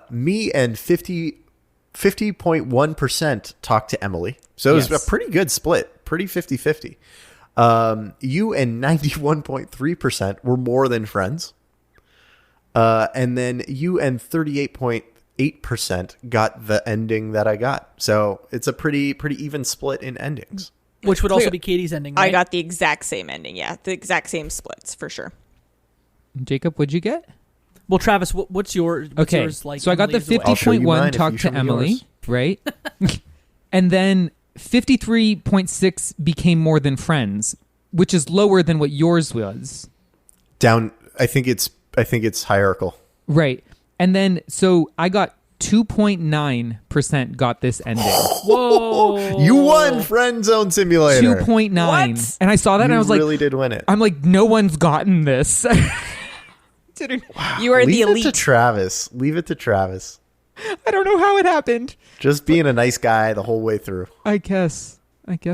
Me and 50.1% talked to Emily. So it was Yes. a pretty good split. Pretty 50-50. You and 91.3% were more than friends. And then you and 38.8% got the ending that I got. So it's a pretty even split in endings. Which would also be Katie's ending, right? I got the exact same ending. Yeah, the exact same splits for sure. Jacob, what'd you get? Well, Travis, what's yours like? So I got the Emily is away? I'll show you 50.1 mine if talk you to show me Emily, yours. right? And then 53.6 became more than friends, which is lower than what yours was. Down, I think it's hierarchical. Right. And then, so I got 2.9% got this ending. Whoa. You won Friend Zone Simulator. 2.9. What? And I saw that and I was really like, did win it. I'm like, no one's gotten this. You are the Leave elite. it to Travis. Leave it to Travis. I don't know how it happened. Just being a nice guy the whole way through. I guess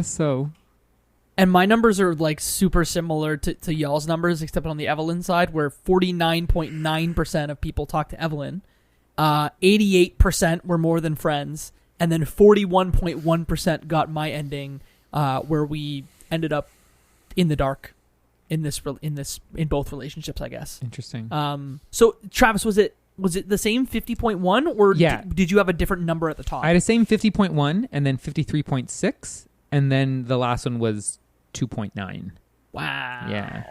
so. And my numbers are like super similar to y'all's numbers, except on the Evelyn side, where 49.9% of people talk to Evelyn, 88% were more than friends, and then 41.1% got my ending, where we ended up in the dark in both relationships, I guess. Interesting. So Travis, was it the same 50.1, or Yeah. did you have a different number at the top? I had the same 50.1 and then 53.6, and then the last one was 2.9. Wow. Yeah.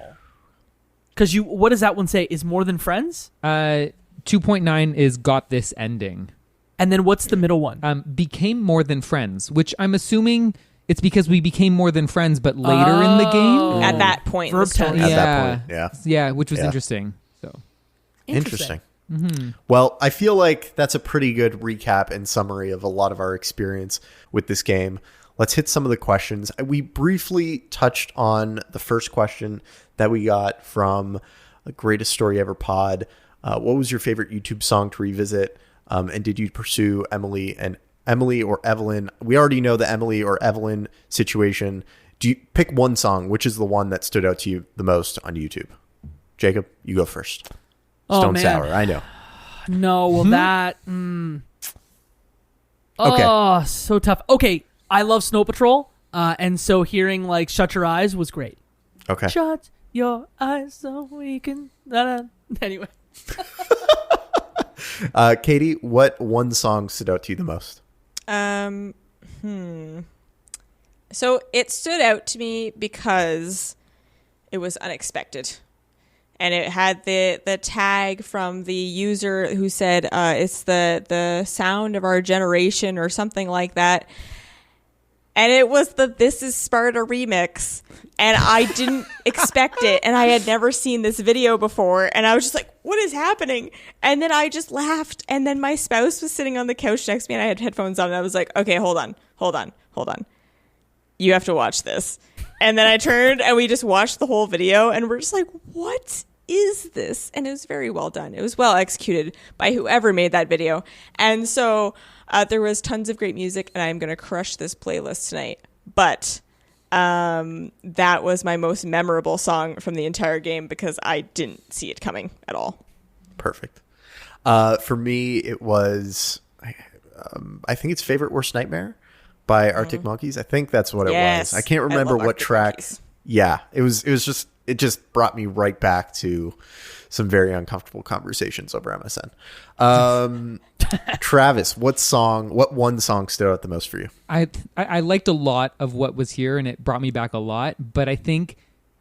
Because what does that one say? Is more than friends? 2.9 is got this ending. And then what's the middle one? Became more than friends, which I'm assuming it's because we became more than friends, but later in the game. At that point in the Verb tense. story. At Yeah. that point, yeah. Yeah, which was Yeah. interesting. So Interesting. Well, I feel like that's a pretty good recap and summary of a lot of our experience with this game. Let's hit some of the questions. We briefly touched on the first question that we got from the Greatest Story Ever pod. What was your favorite YouTube song to revisit? And did you pursue Emily or Evelyn? We already know the Emily or Evelyn situation. Do you pick one song? Which is the one that stood out to you the most on YouTube? Jacob, you go first. Stone man. Sour, I know. No, well that. Oh, so tough. Okay, I love Snow Patrol, and so hearing like "Shut Your Eyes" was great. Okay. Shut your eyes so we can. Anyway, Katie, what one song stood out to you the most? So it stood out to me because it was unexpected. And it had the tag from the user who said it's the sound of our generation or something like that. And it was the This Is Sparta remix. And I didn't expect it. And I had never seen this video before. And I was just like, what is happening? And then I just laughed. And then my spouse was sitting on the couch next to me and I had headphones on. And I was like, okay, hold on. You have to watch this. And then I turned and we just watched the whole video. And we're just like, what is this? And it was very well done. It was well executed by whoever made that video. And so there was tons of great music, and I'm going to crush this playlist tonight. But that was my most memorable song from the entire game because I didn't see it coming at all. Perfect. For me, it was, I think it's Favorite Worst Nightmare by Arctic Monkeys. I think that's what it was. I can't remember what Arctic track. Monkeys. Yeah, it just brought me right back to some very uncomfortable conversations over MSN. Travis, what one song stood out the most for you? I liked a lot of what was here, and it brought me back a lot. But I think,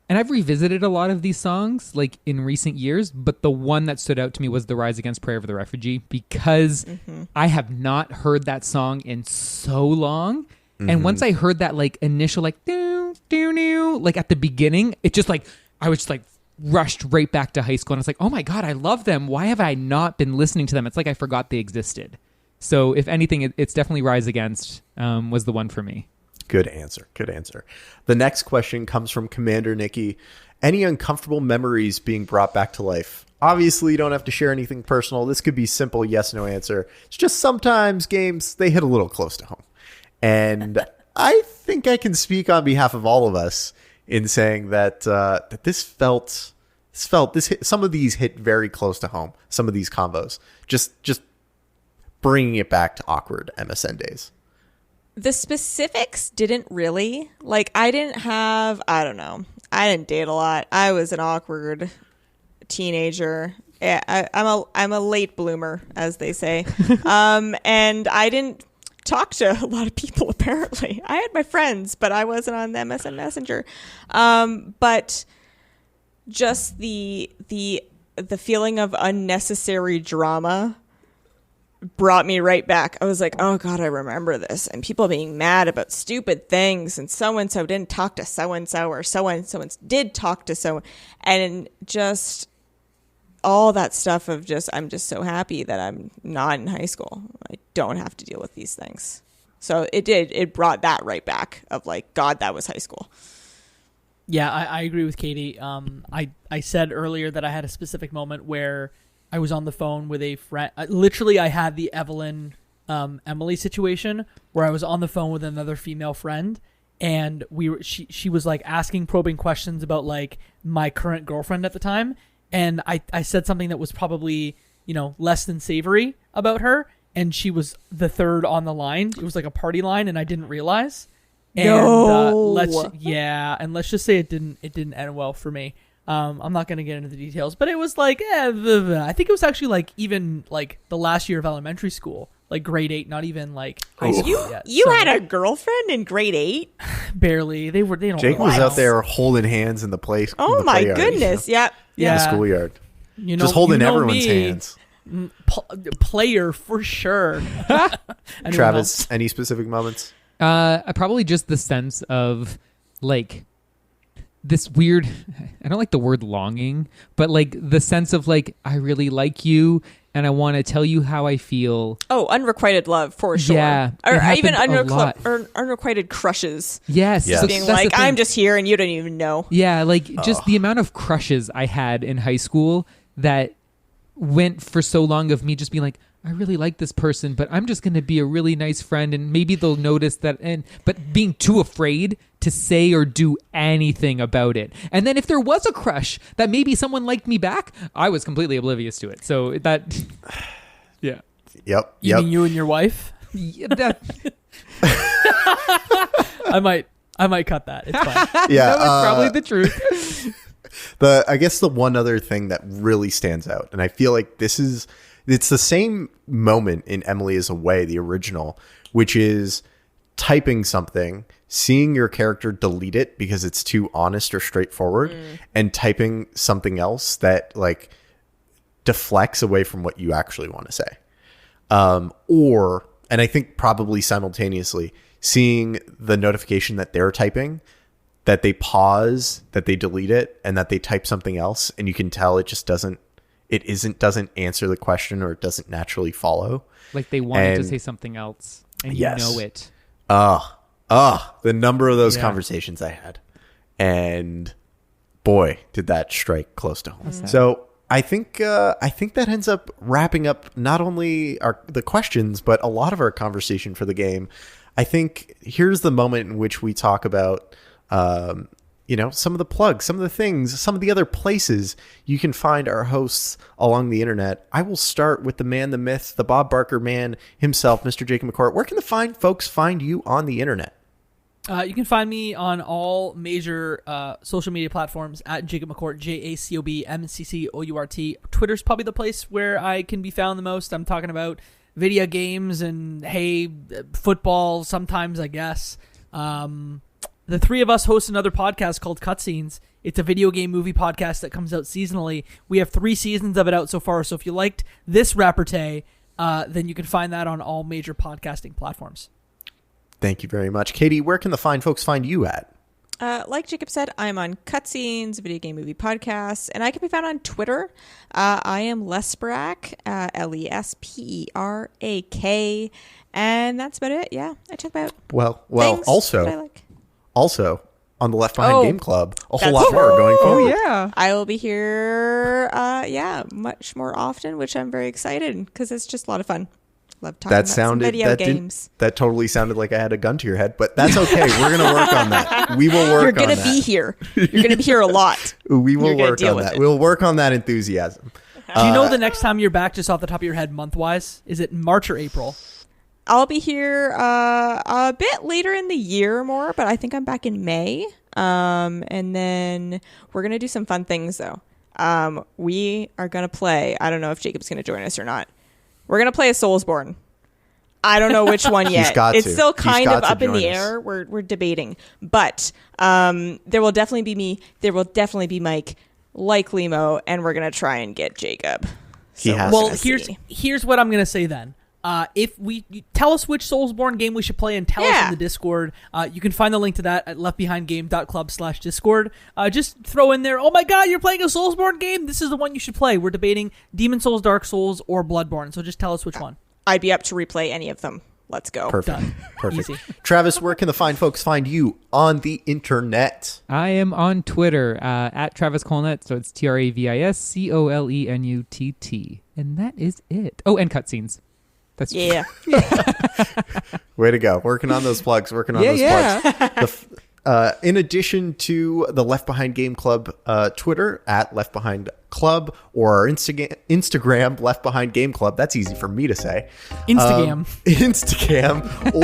and I've revisited a lot of these songs like in recent years, but the one that stood out to me was the Rise Against Prayer for the Refugee, because I have not heard that song in so long. And once I heard that like initial like doo doo doo like at the beginning, it just like I was just like rushed right back to high school, and it's like, oh my god, I love them. Why have I not been listening to them? It's like I forgot they existed. So if anything, it's definitely Rise Against was the one for me. Good answer. The next question comes from Commander Nikki. Any uncomfortable memories being brought back to life? Obviously, you don't have to share anything personal. This could be simple yes, no answer. It's just sometimes games, they hit a little close to home. And I think I can speak on behalf of all of us in saying that some of these hit very close to home. Some of these combos. Just bringing it back to awkward MSN days. The specifics didn't really. Like, I didn't date a lot. I was an awkward teenager. Yeah, I'm a late bloomer, as they say. And I didn't talk to a lot of people, apparently. I had my friends, but I wasn't on the MSN Messenger. But just the feeling of unnecessary drama brought me right back. I was like, oh God, I remember this. And people being mad about stupid things, and so-and-so didn't talk to so-and-so, or so-and-so did talk to so, and just all that stuff of I'm just so happy that I'm not in high school. I don't have to deal with these things. So it brought that right back of like, God, that was high school. Yeah, I agree with Katie. I said earlier that I had a specific moment where I was on the phone with a friend. Literally, I had the Evelyn, Emily situation where I was on the phone with another female friend, and she was like asking probing questions about like my current girlfriend at the time, and I said something that was probably less than savory about her, and she was the third on the line. It was like a party line, and I didn't realize. And let's just say it didn't end well for me. I'm not going to get into the details, but it was like, I think it was actually like even like the last year of elementary school, like grade 8, not even like high school yet. You had a girlfriend in grade 8? Barely. They don't. Jake was out there holding hands in the place. Oh my goodness! Yeah. In the schoolyard. Just holding everyone's hands. Player for sure. Travis, any specific moments? Probably just the sense of like this weird, I don't like the word longing, but like the sense of like, I really like you and I want to tell you how I feel. Oh, unrequited love for sure. Yeah. Or even unrequited crushes. Yes. Just being like, I'm just here and you don't even know. Yeah. Like just the amount of crushes I had in high school that went for so long of me just being like, I really like this person, but I'm just going to be a really nice friend, and maybe they'll notice that. But being too afraid to say or do anything about it. And then if there was a crush that maybe someone liked me back, I was completely oblivious to it. So that, yeah. Yep. You mean you and your wife? Yeah, I might cut that. It's fine. Yeah, that was probably the truth. I guess the one other thing that really stands out, and I feel like it's the same moment in Emily is Away, the original, which is typing something, seeing your character delete it because it's too honest or straightforward, and typing something else that like deflects away from what you actually want to say. And I think probably simultaneously seeing the notification that they're typing, that they pause, that they delete it, and that they type something else, and you can tell it just doesn't answer the question, or it doesn't naturally follow. Like they wanted to say something else, and you know it. The number of those conversations I had, and boy, did that strike close to home. So I think that ends up wrapping up not only the questions, but a lot of our conversation for the game. I think here's the moment in which we talk about some of the plugs, some of the things, some of the other places you can find our hosts along the internet. I will start with the man, the myth, the Bob Barker man himself, Mr. Jacob McCourt. Where can the folks find you on the internet? You can find me on all major social media platforms at Jacob McCourt, JACOBMCCOURT. Twitter's probably the place where I can be found the most. I'm talking about video games and, football sometimes, I guess. The three of us host another podcast called Cutscenes. It's a video game movie podcast that comes out seasonally. We have 3 seasons of it out so far, so if you liked this repartee, then you can find that on all major podcasting platforms. Thank you very much. Katie, where can the fine folks find you at? Like Jacob said, I'm on Cutscenes, video game movie podcast, and I can be found on Twitter. I am Lesperak, Lesperak, and that's about it. Yeah, I check about well. things Also, that I like. Also, on the Left Behind Oh, Game Club a whole that's lot more true. going forward. yeah. I will be here, much more often, which I'm very excited because it's just a lot of fun. Love talking about some video games. That totally sounded like I had a gun to your head, but that's okay. We're going to work on that. We will work on that. You're going to be here. You're going to be here a lot. We will You're gonna work deal on with that. it. We'll work on that enthusiasm. Do you know the next time you're back, just off the top of your head, month-wise? Is it March or April? I'll be here a bit later in the year more, but I think I'm back in May. And then we're going to do some fun things, though. We are going to play. I don't know if Jacob's going to join us or not. We're going to play a Soulsborne. I don't know which one yet. It's still kind of up in the air. We're debating. But there will definitely be me. There will definitely be Mike, likely Mo, and we're going to try and get Jacob. Well, here's what I'm going to say then. If you tell us which Soulsborne game we should play and tell us in the Discord, you can find the link to that at leftbehindgame.club/Discord. Just throw in there, oh my god, you're playing a Soulsborne game? This is the one you should play. We're debating Demon Souls, Dark Souls, or Bloodborne. So just tell us which one. I'd be up to replay any of them. Let's go. Perfect. Done. Perfect. Easy. Travis, where can the fine folks find you on the internet? I am on Twitter at Travis Colenutt, so it's TravisColenutt. And that is it. Oh, and cutscenes. That's Yeah. Way to go. Working on those plugs. Plugs. In addition to the Left Behind Game Club Twitter at Left Behind Club, or our Instagram Left Behind Game Club. That's easy for me to say. Instagram.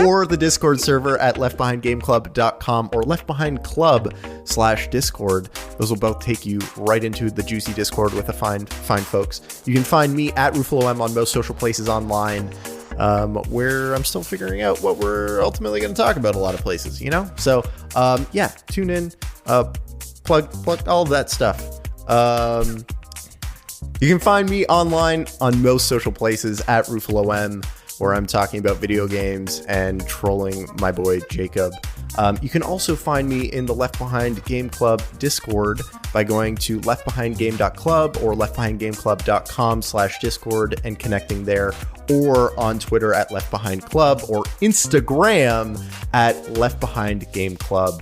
Or the Discord server at leftbehindgameclub.com or leftbehindclub/Discord. Those will both take you right into the juicy Discord with the fine folks. You can find me at RuffaloM on most social places online, where I'm still figuring out what we're ultimately going to talk about a lot of places, you know? So, tune in, plug all of that stuff. You can find me online on most social places at RuffaloM, where I'm talking about video games and trolling my boy Jacob. You can also find me in the Left Behind Game Club Discord by going to leftbehindgame.club or leftbehindgameclub.com/Discord and connecting there, or on Twitter at Left Behind Club or Instagram at Left Behind Game Club.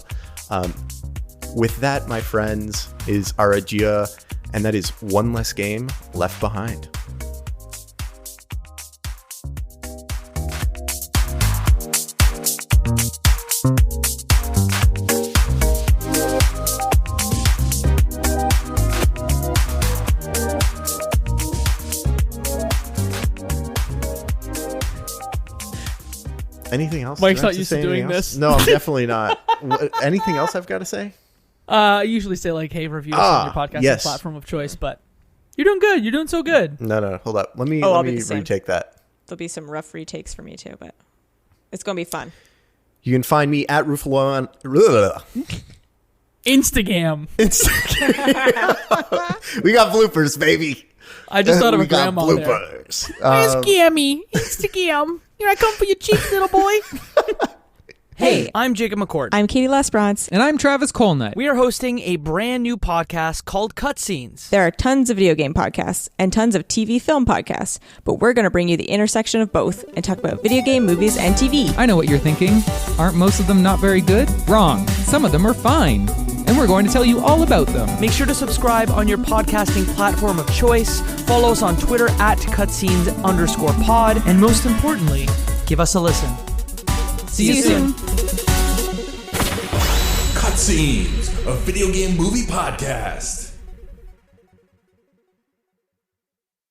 With that, my friends, is our adieu, and that is one less game left behind. Anything else? Mike's not used to doing this. No, I'm definitely not. Anything else I've got to say? I usually say, like, hey, review us on your podcasting platform of choice, but you're doing good. You're doing so good. No, hold up. Let me retake that. There'll be some rough retakes for me, too, but it's going to be fun. You can find me at Ruffalo on Instagram. We got bloopers, baby. I just thought of a grandma there. Bloopers. Where's Gammy? Instagram. Here I come for your cheeks, little boy. Hey, I'm Jacob McCord. I'm Katie Lesbrance. And I'm Travis Colenutt. We are hosting a brand new podcast called Cutscenes. There are tons of video game podcasts and tons of TV film podcasts, but we're going to bring you the intersection of both and talk about video game, movies, and TV. I know what you're thinking. Aren't most of them not very good? Wrong. Some of them are fine. And we're going to tell you all about them. Make sure to subscribe on your podcasting platform of choice. Follow us on Twitter at cutscenes_pod. And most importantly, give us a listen. See you soon. Cutscenes, a video game movie podcast.